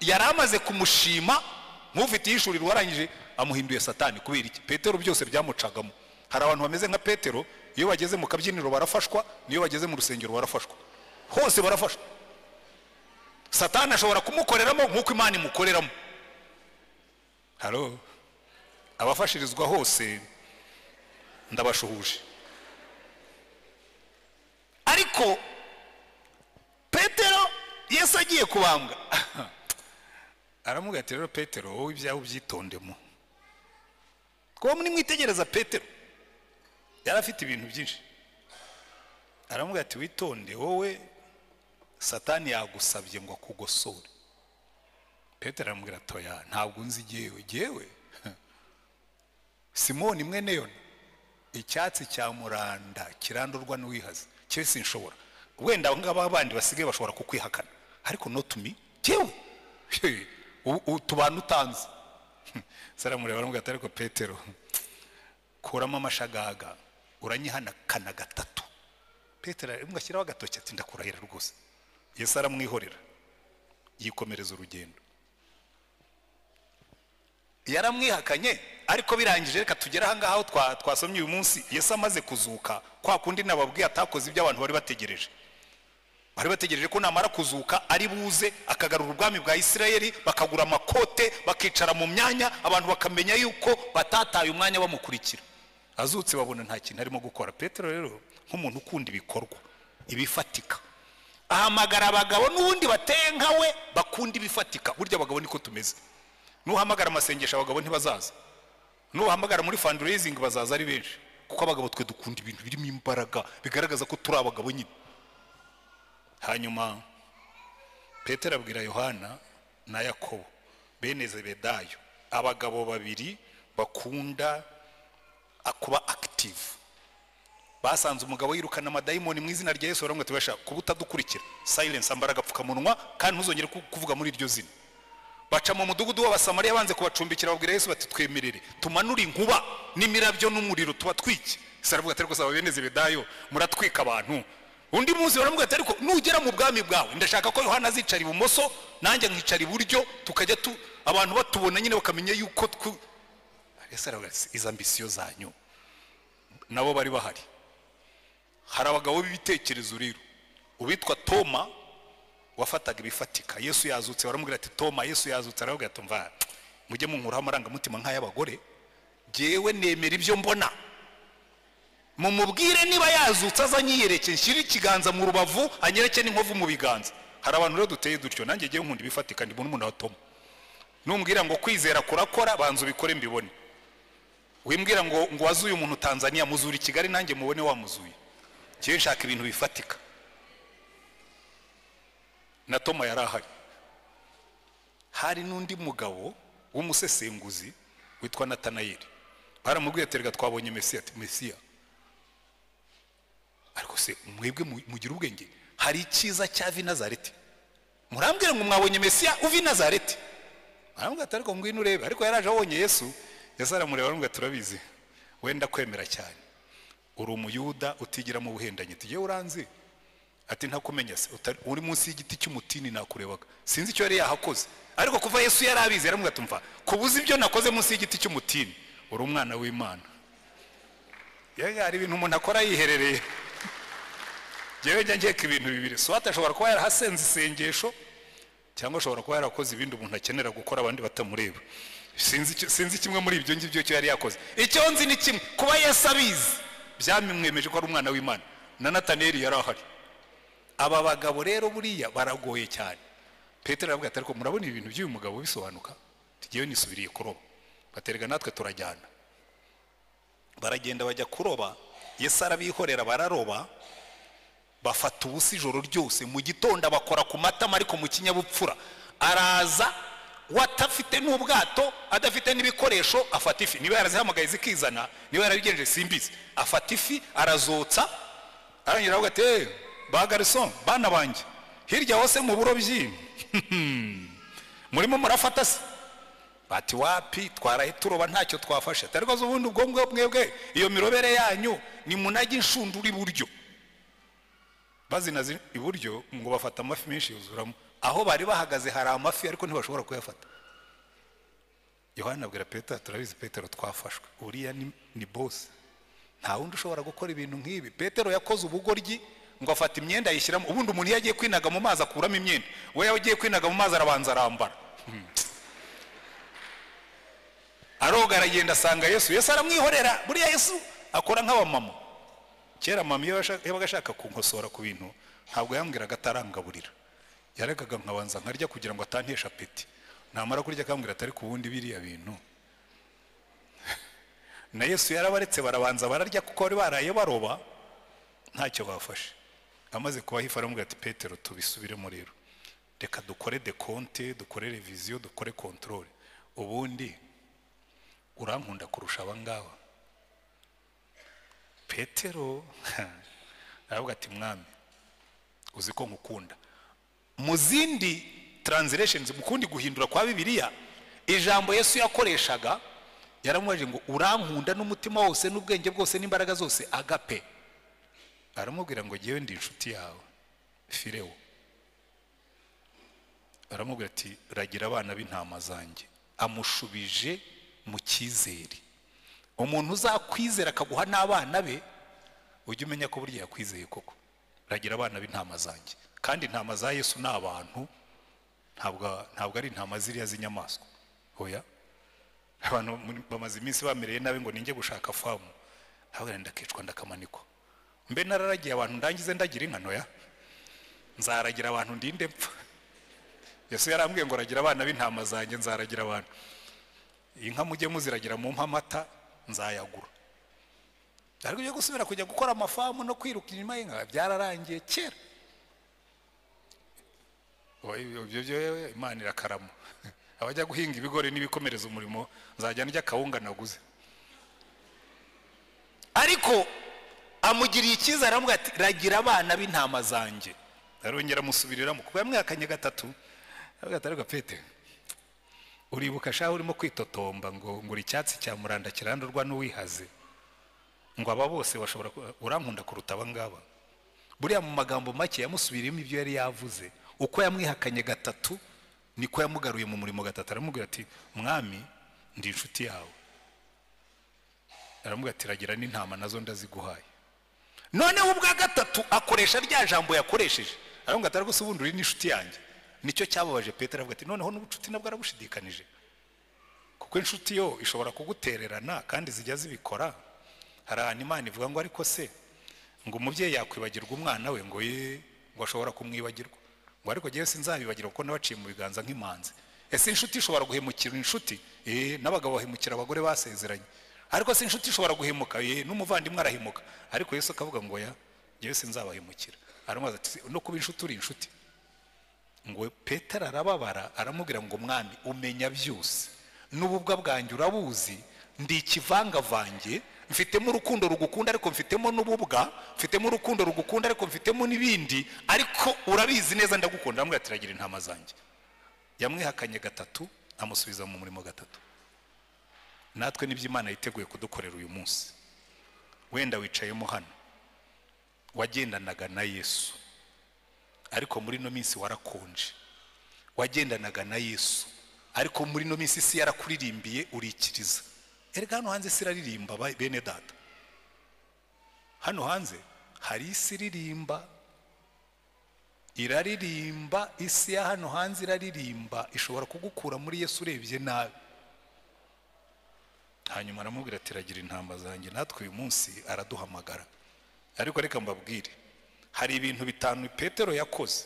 Yari amaze kumushima nk'ufite ishuri warangije, amuhinduye satani. Kubera iki? Petero byose byamucagamo. Hari abantu bameze nka Petero, iyo bageze mu kabyiniro barafashwa, niyo bageze mu rusengero barafashwa, hose barafashwa. Satani ashobora kumukoreramo nk'uko Imana imukoreramo. Halo, abafashirizwa hose ndabashuhuje. Ariko Petero Yesu agiye kubambwa aramubwira ati rero Petero, wowe ibyawe ubyitondemo. Kuba muri mwitegereza Petero yari afite ibintu byinshi. Aramubwira ati witonde, wowe Satani yagusabye ngo akugosore. Petero aramubwira ati oya, ntabwo nzi jyewe Simoni mwene Yona, icyatsi cya muranda kirandurwa n'uwihaza cyo sinshobora. Wenda ngaba abandi basigaye bashobora kukwihakana, ariko no to me jyewe utubana utanze. Saramureba aramubwira ati ariko Petero, kuramo amashagaga uranyihana kana gatatu. Petero aramubwira agatoki ati ndakurahira rwose. Yesu aramwihorera yikomereza urugendo. Yaramwihakanye, ariko birangije reka tugera aha ngaho twasomye uyu munsi. Yesu amaze kuzuka, kwa kundi nababwiye atakoze ibyo abantu bari bategereje. Bari bategereje ko namara kuzuka ari buze akagarura ubwami bwa Isirayeli, bakagura amakote bakicara mu myanya, abantu bakamenya yuko batataye umwanya bamukurikira. Azutse babona nta kintu arimo gukora. Petero rero nk'umuntu ukunda ibikorwa ibifatika, ahamagara abagabo n'ubundi bateye nkawe bakunda ibifatika. Burya abagabo niko tumeze. Nuhamagara amasengesho abagabo ntibazaza, nuhamagara muri fundraising bazaza ari benshi, kuko abagabo twe dukunda ibintu birimo imbaraga bigaragaza ko turi abagabo nyine. Hanyuma Petero abwira Yohana na Yakobo bene Zebedayo, abagabo babiri bakunda kuba active. Basanze umugabo yirukana amadayimoni mu izina rya Yesu, baramwe tubasha kubuta dukurikira, silence, ambaraga pfukamunwa kandi ntuzongere kuvuga muri iryo zina. Baca mu mudugudu w'Abasamariya banze kubacumbikira, babwira Yesu bati twemerere tumanura inkuba n'imirabyo n'umuriro tubatwike. Saravuga ati ariko saba bene Zebedayo muratwika abantu. Undi munsi baramubwira ati ariko nugera mu bwami bwawe ndashaka ko Yohana azicara ibumoso nanjye nkicara iburyo, tukajya abantu batubona nyine bakamenya yuko Yesu aravuga ati izo ambisiyo zanyu. Nabo bari bahari. Hari abagabo b'ibitekerezo rero, ubitwa Toma wafataga ibifatika. Yesu yazutse, baramubwira ati Toma, Yesu yazutse, aravuga ati mva mujye munkuraho amarangamutima nk'ay'abagore, jyewe nemera ibyo mbona. Mumubwire niba yazutse azanyiyereke, nshyire ikiganza mu rubavu anyereke n'inkovu mu biganza. Hari abantu rero duteye dutyo. Nanjye jyewe nkunda ibifatika, ndi umuntu wa Toma. Numbwira ngo kwizera kurakora, banza ubikore mbibone. Wimbwira ngo wazuye umuntu Tanzania, muzuri Kigali nanjye mubone wamuzuye. Jyewe nshaka ibintu bifatika. Na Toma yari ahari. Hari n'undi mugabo w'umusesenguzi witwa Natanayeli. Baramubwiye ati rega twabonye Mesiya. Ati Mesiya, ariko se mwebwe mugira ubwenge, hari icyiza cya Nazareti, murambwira ngo mwabonye Mesiya uvi Nazareti? Baramubwira ati ariko ngwino urebe. Ariko yaraje abonye Yesu. Yesu aramureba aramubwira turabizi wenda kwemera cyane, uri umuyuda utigira mu buhendanyi. Ati yewe uranzi? Ati ntakumenya se, uri munsi y'igiti cy'umutini nakurebaga. Sinzi icyo yari yahakoze, ariko kuva Yesu yarabizi yaramubwira ati mva kubuza ibyo nakoze munsi y'igiti cy'umutini, uri umwana w'Imana. Hari ibintu umuntu akora yiherereye. Jewe njya nkeka ibintu bibiri, so atashobora kuba yarahasenze isengesho, cyangwa ashobora kuba yarakoze ibindi umuntu akenera gukora abandi batamureba. Sinzi kimwe muri ibyo ngibyo cyo yari yakoze. Icyo nzi ni kimwe, kuba Yesu abizi byamwemeje ko ari umwana w'Imana. Na Natanayeli yari ahari. Aba bagabo rero buriya baragoye cyane. Petero aravuga ati ariko murabona ibintu by'uyu mugabo bisobanuka? Tugiye nisubiriye kuroba. Baterega natwe turajyana. Baragenda bajya kuroba, Yesu arabihorera bararoba, bafata ubusa ijoro ryose. Mu gitondo bakora ku matama ariko mu kinyabupfura. Araza watafite n'ubwato, adafite n'ibikoresho, afata ifi. Niba yarazihamagaye zikizana, niba yarabigenje simbizi, afata ifi arazotsa. Arangira avuga ati bagarison bana banjye hirya hose mu burobyi murimo murafata se? Bati wapi, twarahe turoba ntacyo twafashe. Ariko ubundi ubwo mwebwe iyo mirobere yanyu ni munajya inshundura iburyo. Bazinazi iburyo ngo bafata amafi menshi yuzuramo. Aho bari bahagaze hari amafi ariko ntibashobora kuyafata. Yohana abwira Petero, turabizi Petero twafashwe, uriya ni boss, nta wundi ushobora gukora ibintu nk'ibi. Petero yakoze ubugoryi ngo afata imyenda ayishyiramo. Ubundi umuntu yagiye kwinaga mu mazi akuramo imyenda, we yagiye kwinaga mu mazi arabanza arambara, aroga aragenda asanga Yesu. Yesu aramwihorera. Buriya Yesu akora nk'abamama. Kera mama iyo yabaga ashaka kunkosora ku bintu ntabwo yambwiraga atarangaburira, yarekaga nkabanza nkarya kugira ngo atantesha apeti. Namara kurya akambwira atari ku bundi biriya bintu. Na Yesu yarabaretse barabanza bararya kuko bari baraye baroba ntacyo bafashe. Amaze kubaha ifu aramubwira ati Petero, tubisubiremo rero, reka dukore dekonte, dukore reviziyo, dukore controle. Ubundi urankunda kurusha abangaba? Petero aravuga ati mwami, uzi ko nkukunda. Mu zindi translations, mukundi guhindura kwa Bibiliya, ijambo Yesu yakoreshaga yaramubajije ngo urankunda n'umutima wose n'ubwenge bwose n'imbaraga zose, agape. Aramubwira ngo jyewe ndi inshuti yawe Filewo. Aramubwira ati ragira abana b'intama zanjye. Amushubije mu cyizere. Umuntu uzakwizera akaguha n'abana be, ujye umenya ko burya yakwizeye koko. Ragira abana b'intama zanjye. Kandi intama za Yesu ni abantu, ntabwo ari intama ziriya z'inyamaswa. Oya, abantu bamaze iminsi bamereye nabi ngo ninjye gushaka famu, ntabwo ndakicwa ndakamanikwa. Mbe nararagiye abantu ndangize ndagira inka ntoya? Nzaragira abantu ndinde mpfa? Yesu yarambwiye ngo ragira abana b'intama zanjye, nzaragira abantu. Inka mujye muziragira mu mpamata nzayagura. Ariko byo gusubira kujya gukora amafamu no kwiruka inyuma y'inka byararangiye kera. Ibyo Imana irakarama. Abajya guhinga ibigori n'ibikomereza umurimo nzajya ndya kawunga naguze. Ariko amugiriye icyizere aramubwira ati ragira abana b'intama zanjye. Arongera amusubiriramo kuko yamwihakanye gatatu. Aravuga Petero, uribuka shaho urimo kwitotomba ngo ngura icyatsi cya muranda kirandurwa n'uwihaze, ngo aba bose bashobora urankunda kuruta abangaba? Buriya mu magambo make yamusubiriyemo ibyo yari yavuze. Uko yamwihakanye gatatu niko yamugaruye mu murimo gatatu. Aramubwira ati mwami, ndi inshuti yawe. Aramubwira ati ragira n'intama nazo ndaziguhaye. Noneho ubwa gatatu akoresha rya jambo yakoresheje. Aramubwira ati ariko se ubundi uri n'inshuti yanjye. Nicyo cyababaje Petero. Avuga ati noneho n'ubucuti nabwo arabushidikanije, kuko inshuti yo ishobora kugutererana kandi zijya zibikora. Hari ahantu Imana ivuga ngo ariko se ngo umubyeyi yakwibagirwa umwana we ngo ngo ashobora kumwibagirwa, ngo ariko jyewe sinzabibagirwa kuko nabaciye mu biganza nk'imanzi. Ese inshuti ishobora guhemukira inshuti? N'abagabo bahemukira abagore basezeranye. Ariko se inshuti ishobora guhemuka? N'umuvandimwe arahemuka. Ariko Yesu akavuga ngo ya jyewe sinzabahemukira. Aramubaza ati no kuba inshuti uri inshuti? Ngo Petero arababara, aramubwira ngo mwami, umenya byose, n'ububwa bwanjye urabuzi, ndi ikivangavange, mfitemo urukundo rugukunda ariko mfitemo n'ububwa, mfitemo urukundo rugukunda ariko mfitemo n'ibindi, ariko urabizi neza ndagukunda. Aramubwira ati ragira intama zanjye. Yamwihakanye gatatu, amusubiza mu murimo gatatu. Natwe nibyo Imana yiteguye kudukorera uyu munsi. Wenda wicayemo hano wagendanaga na Yesu, ariko muri no minsi warakonje. Wagendanaga na Yesu, ariko muri no minsi isi yarakuririmbiye urikiriza. Erega hano hanze isi iraririmba bene data. Hano hanze hari isi iraririmba, isi ya hano hanze iraririmba, ishobora kugukura muri Yesu urebye nabi. Hanyuma aramubwira ati ragira intama zanjye. Natwe uyu munsi araduhamagara. Ariko reka mbabwire, hari ibintu bitanu Petero yakoze.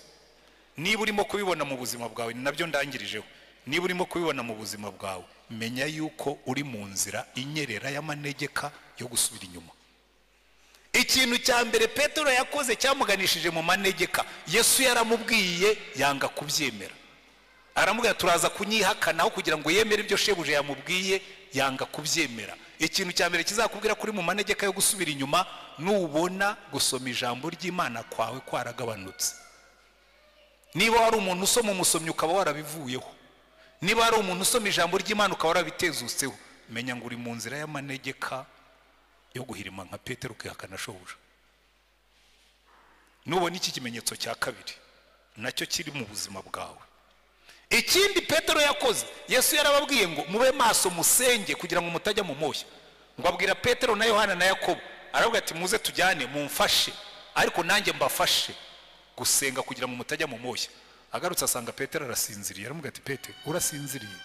Niba urimo kubibona mu buzima bwawe, ni nabyo ndangirijeho. Niba urimo kubibona mu buzima bwawe, menya yuko uri mu nzira inyerera y'amanegeka yo gusubira inyuma. Ikintu cya mbere Petero yakoze cyamuganishije mu manegeka, Yesu yaramubwiye yanga kubyemera. Aramubwira turaza kunyihakanaho kugira ngo yemere ibyo shebuje yamubwiye, yanga kubyemera. Ikintu cya mbere kizakubwira kuri mu manegeka yo gusubira inyuma, nubona gusoma ijambo ry'Imana kwawe kwaragabanutse. Niba wari umuntu usoma umusomyi ukaba warabivuyeho, niba wari umuntu usoma ijambo ry'Imana ukaba warabitezutseho, menya ngo uri mu nzira y'amanegeka yo guhirima nka Petero ukihakana shobuja. Nubona iki kimenyetso cya kabiri nacyo kiri mu buzima bwawe, ikindi Petero yakoze, Yesu yarababwiye ngo mube maso musenge kugira ngo mutajya mu moshya. Ngo abwira Petero na Yohana na Yakobo, aravuga ati muze tujyane mumfashe, ariko nanjye mbafashe gusenga kugira ngo mutajya mu moshya. Agarutse asanga Petero arasinziriye, aramubwira ati Petero urasinziriye,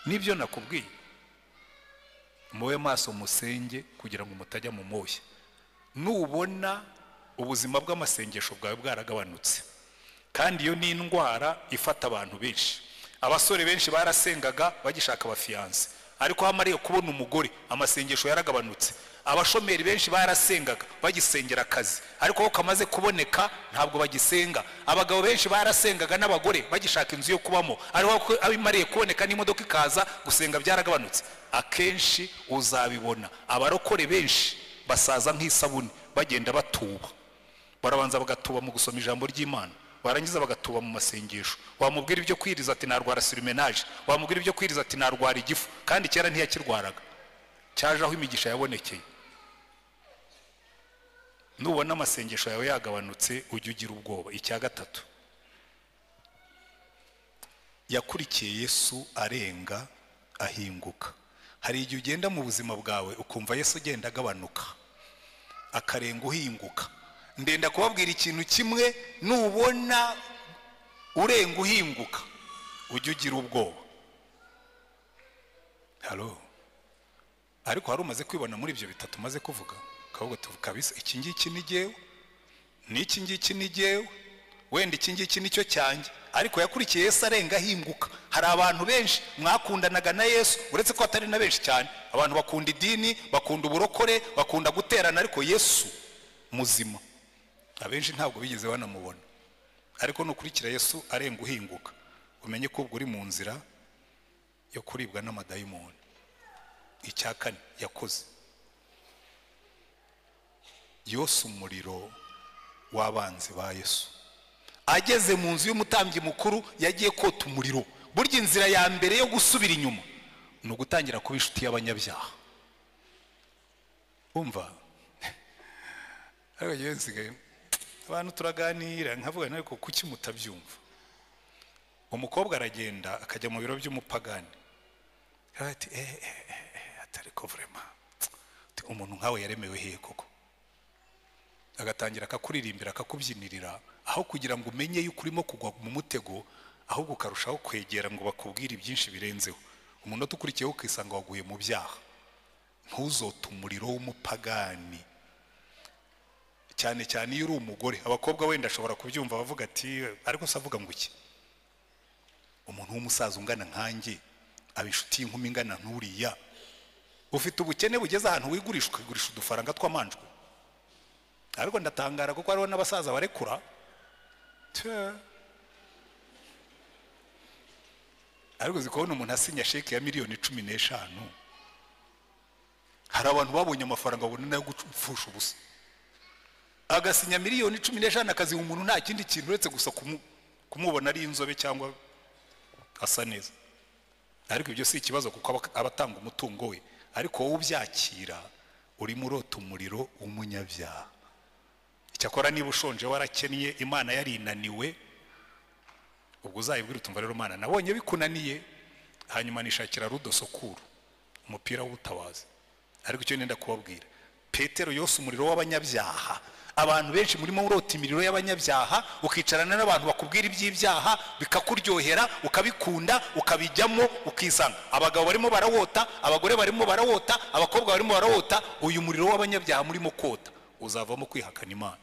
nibyo nakubwiye, mube maso musenge kugira ngo mutajya mu moshya. Nubona ubuzima bw'amasengesho bwawe bwaragabanutse, kandi iyo ni indwara ifata abantu benshi. Abasore benshi barasengaga bagishaka abafiyanse, ariko hamariye kubona umugore amasengesho yaragabanutse. Abashomeri benshi barasengaga bagisengera akazi, ariko aho kamaze kuboneka ntabwo bagisenga. Abagabo benshi barasengaga n'abagore bagishaka inzu yo kubamo, ariko abimariye kuboneka n'imodoka ikaza, gusenga byaragabanutse. Akenshi uzabibona abarokore benshi basaza nk'isabuni, bagenda batuba. Barabanza bagatuba mu gusoma ijambo ry'Imana, barangiza bagatuba mu masengesho. Wamubwira ibyo kwiriza ati narwara sirimenaje, wamubwira ibyo kwiriza ati narwara igifu, kandi kera ntiyakirwaraga, cyaje aho imigisha yabonekeye. Nubona amasengesho yawe yagabanutse ujye ugira ubwoba. Icya gatatu, yakurikiye Yesu arenga ahinguka. Hari igihe ugenda mu buzima bwawe ukumva Yesu agenda agabanuka akarenga uhinguka. Ndenda kubabwira ikintu kimwe, nubona urenga uhinguka ujye ugira ubwoba. Halo, ariko hari umaze kwibona muri ibyo bitatu maze kuvuga, kavuga kabisa iki ngiki ni jyewe, n'iki ngiki ni jyewe, wenda iki ngiki nicyo cyanjye. Ariko yakurikiye Yesu arenga ahinguka. Hari abantu benshi mwakundanaga na Yesu, uretse ko atari na benshi cyane. Abantu bakunda idini, bakunda uburokore, bakunda guterana, ariko Yesu muzima abenshi ntabwo bigeze banamubona. Ariko nukurikira Yesu arenga uhinguka, umenye ko ubwo uri mu nzira yo kuribwa n'amadayimoni. Icya kane yakoze, yose umuriro w'abanzi ba Yesu. Ageze mu nzu y'umutambyi mukuru yagiye kota umuriro. Burya inzira ya mbere yo gusubira inyuma ni ugutangira kuba inshuti y'abanyabyaha. Umva, ariko yensigaye abantu turaganira nkavuga ariko kuki mutabyumva. Umukobwa aragenda akajya mu biro by'umupagani, ati atari ko vraiment umuntu nkawe yaremewe hehe koko? Agatangira akakuririmbira akakubyinirira, aho kugira ngo umenye yuko urimo kugwa mu mutego, ahubwo ukarushaho kwegera ngo bakubwire ibyinshi birenzeho. Umuntu utukurikiyeho ukisanga waguye mu byaha. Ntuzote umuriro w'umupagani, cyane cyane iyo uri umugore. Abakobwa wenda ashobora kubyumva bavuga ati ariko se avuga ngo iki? Umuntu w'umusaza ungana nkanjye aba inshuti y'inkumi ingana nturiya, ufite ubukene bugeze ahantu wigurisha ukigurisha udufaranga tw'amanjwe. Ariko ndatangara kuko hariho n'abasaza barekura. Ariko zikubona umuntu asinya sheke ya miliyoni 15. Hari abantu babonye amafaranga babona nayo gupfusha ubusa. Agasinya miliyoni 15 akaziha umuntu nta kindi kintu uretse gusa kumubona ari inzobe cyangwa asa neza. Ariko ibyo si ikibazo kuko abatanga umutungo we. Ariko wowe ubyakira urimo urota umuriro w'umunyabyaha. Icyakora niba ushonje warakennye Imana yarinaniwe, ubwo uzayibwira utumva rero Mana nabonye bikunaniye, hanyuma nishakira rudosokuru umupira w'ubutabazi. Ariko icyo nenda kubabwira, Petero yose umuriro w'abanyabyaha. Abantu benshi murimo urota imiriro y'abanyabyaha, ukicarana n'abantu bakubwira iby'ibyaha bikakuryohera, ukabikunda, ukabijyamo, ukisanga abagabo barimo barawota, abagore barimo barawota, abakobwa barimo barawota. Uyu muriro w'abanyabyaha murimo kota uzavamo kwihakana Imana.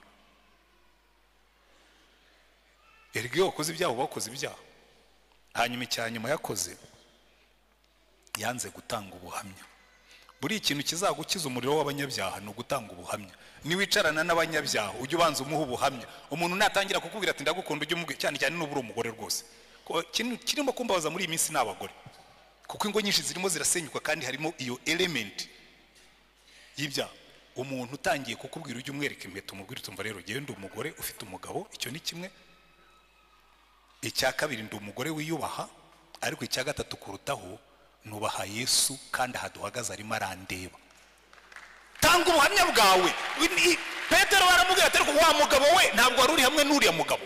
Erige wakoze ibyaha bakoze ibyaha. Hanyuma icyanyuma yakoze, yanze gutanga ubuhamya. Buri ikintu kizagukiza umuriro w'abanyabyaha no gutanga ubuhamya. Ni wicarana n'abanyabyaha ujye ubanza umuha ubuhamya. Umuntu natangira kukubwira ati ndagukunda ujye umubwira, cyane cyane n'uburi umugore rwose. Kirimo kumbabaza muri iyi minsi n'abagore, kuko ingo nyinshi zirimo zirasenyuka kandi harimo iyo element y'ibyaha. Umuntu utangiye kukubwira ujye umwereka impeta, umubwira utumva rero genda umugore ufite umugabo, icyo ni kimwe. Icya kabiri ndi umugore wiyubaha, ariko icya gatatu kurutaho nubaha Yesu kandi ahaduhagaze arimo arandeba. Tanga ubuhamya bwawe. Petero baramubwira ati wa mugabo we ntabwo wari uri hamwe n'uriya mugabo.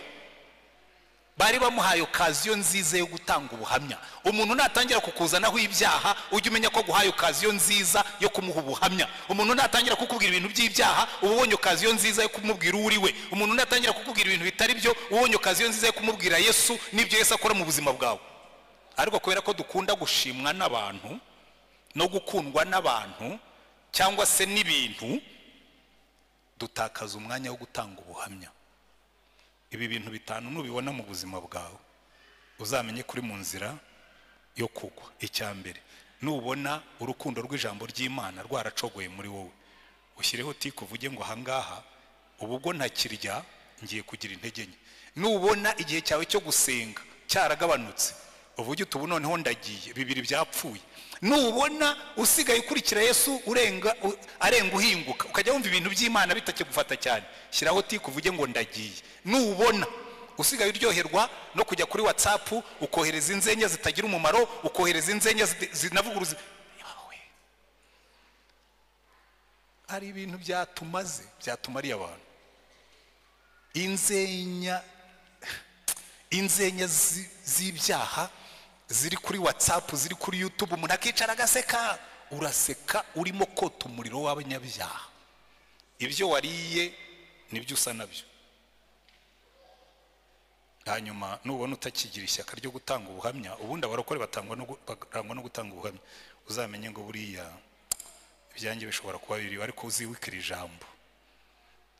bari bamuhaye okaziyo nziza yo gutanga ubuhamya. Umuntu natangira kukuzanaho ibyaha ujye umenya ko guhaye okaziyo nziza yo kumuha ubuhamya. Umuntu natangira kukubwira ibintu by'ibyaha ubonye okaziyo nziza yo kumubwira uri we. Umuntu natangira kukubwira ibintu bitari byo ubonye okaziyo nziza yo kumubwira Yesu n'ibyo Yesu akora mu buzima bwawe. Ariko kubera ko dukunda gushimwa n'abantu no gukundwa n'abantu cyangwa se n'ibintu, dutakaza umwanya wo gutanga ubuhamya. Ibi bintu bitanu nubibona mu buzima bwawe uzamenye kuri mu nzira yo kugwa. Icya mbere, nubona urukundo rw'ijambo ry'Imana rwaracogoye muri wowe, ushyireho tiko uvuge ngo ahangaha ubwo ntakirya ngiye kugira intege nke. Nubona igihe cyawe cyo gusenga cyaragabanutse uvuge utubu noneho ndagiye, bibiri byapfuye. Nubona usigaye ukurikira Yesu arenga uhinguka ukajya wumva ibintu by'Imana bitake gufata cyane, shyiraho tiko uvuge ngo ndagiye. Nubona usigaye uryoherwa no kujya kuri WhatsApp ukohereza inzenya zitagira umumaro, ukohereza inzenya zinavuguruza, hari ibintu byatumariye abantu. Inzenya z'ibyaha ziri kuri WhatsApp, ziri kuri YouTube, umuntu akicara agaseka, uraseka urimo kota umuriro w'abanyabyaha. Ibyo wariye nibyo usa nabyo. Hanyuma nubona utakigira ishyaka ryo gutanga ubuhamya, ubundi abarokore barangwa no gutanga ubuhamya, uzamenye ngo buriya ibyanjye bishobora kuba biri, ariko uzibukira ijambo.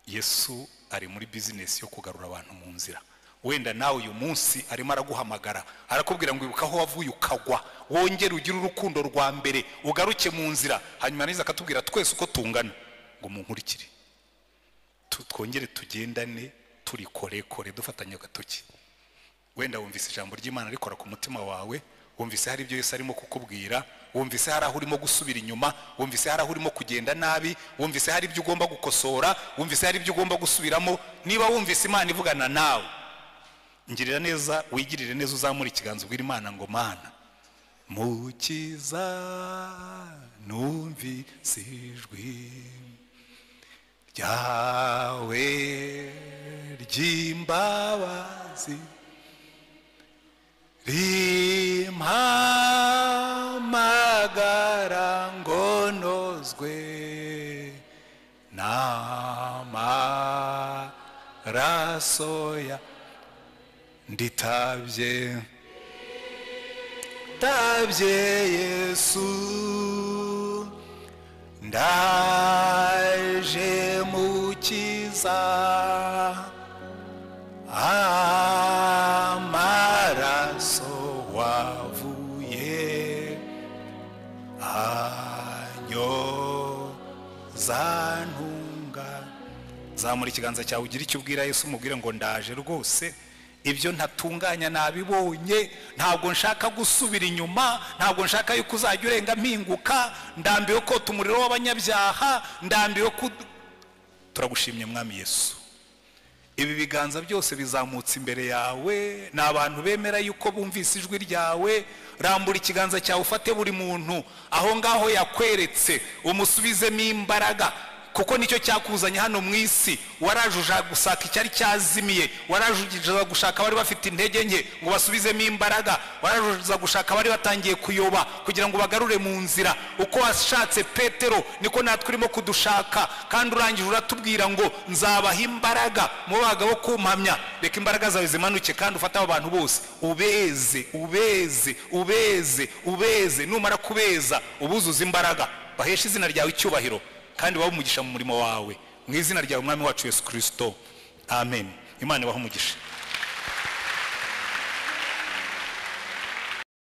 Yesu ari muri business yo kugarura abantu mu nzira. Wenda nawe uyu munsi arimo araguhamagara, arakubwira ngo ibuka aho wavuye ukagwa, wongere ugire urukundo rwa mbere, ugaruke mu nzira. Hanyuma niza akatubwira twese uko tungana ngo munkurikire, twongere tugendane turi korekore dufatanya agatoki. Wenda wumvise ijambo ry'Imana rikora ku mutima wawe, wumvise hari ibyo Yesu arimo kukubwira, wumvise hari aho urimo gusubira inyuma, wumvise hari aho urimo kugenda nabi, wumvise hari ibyo ugomba gukosora, wumvise hari ibyo ugomba gusubiramo. Niba wumvise Imana ivugana nawe, ngirira neza, wigirire neza, uzamura ikiganza ubwira Imana ngo Mana mukiza numvise ijwi ryawe ry'imbabazi rimpamagara ngo nozwe n'amaraso ya nditabye Yesu, ndaje mukiza amaraso wavuye anyoza ntunga. Zamura ikiganza cyawe ugira icyo ubwira Yesu, umubwire ngo ndaje rwose, ibyo ntatunganya nabibonye, ntabwo nshaka gusubira inyuma, ntabwo nshaka yuko uzajya urenga mpinguka, ndambiwe ko umuriro w'abanyabyaha, ndambiwe ko. Turagushimye Mwami Yesu. Ibi biganza byose bizamutse imbere yawe, ni abantu bemera yuko bumvise ijwi ryawe. Rambura ikiganza cyawe ufate buri muntu aho ngaho yakweretse, umusubizemo imbaraga, kuko nicyo cyakuzanye hano mu isi. Waraje gushaka icyari cyazimiye, waraje gushaka abari bafite intege nke ngo basubizemo imbaraga, waraje gushaka abari batangiye kuyoba kugira ngo bagarure mu nzira. Uko washatse Petero niko natwe urimo kudushaka, kandi urangije uratubwira ngo nzabaha imbaraga mu bagabo kumpamya. Reka imbaraga zawe zimanuke kandi ufate abo bantu bose ubeze, numara kubeza ubuzuza imbaraga, bahesha izina ryawe icyubahiro kandi bahe umugisha mu murimo wawe, mu izina ryawe Mwami wacu Yesu Kristo, amen. Imana ibahe umugisha.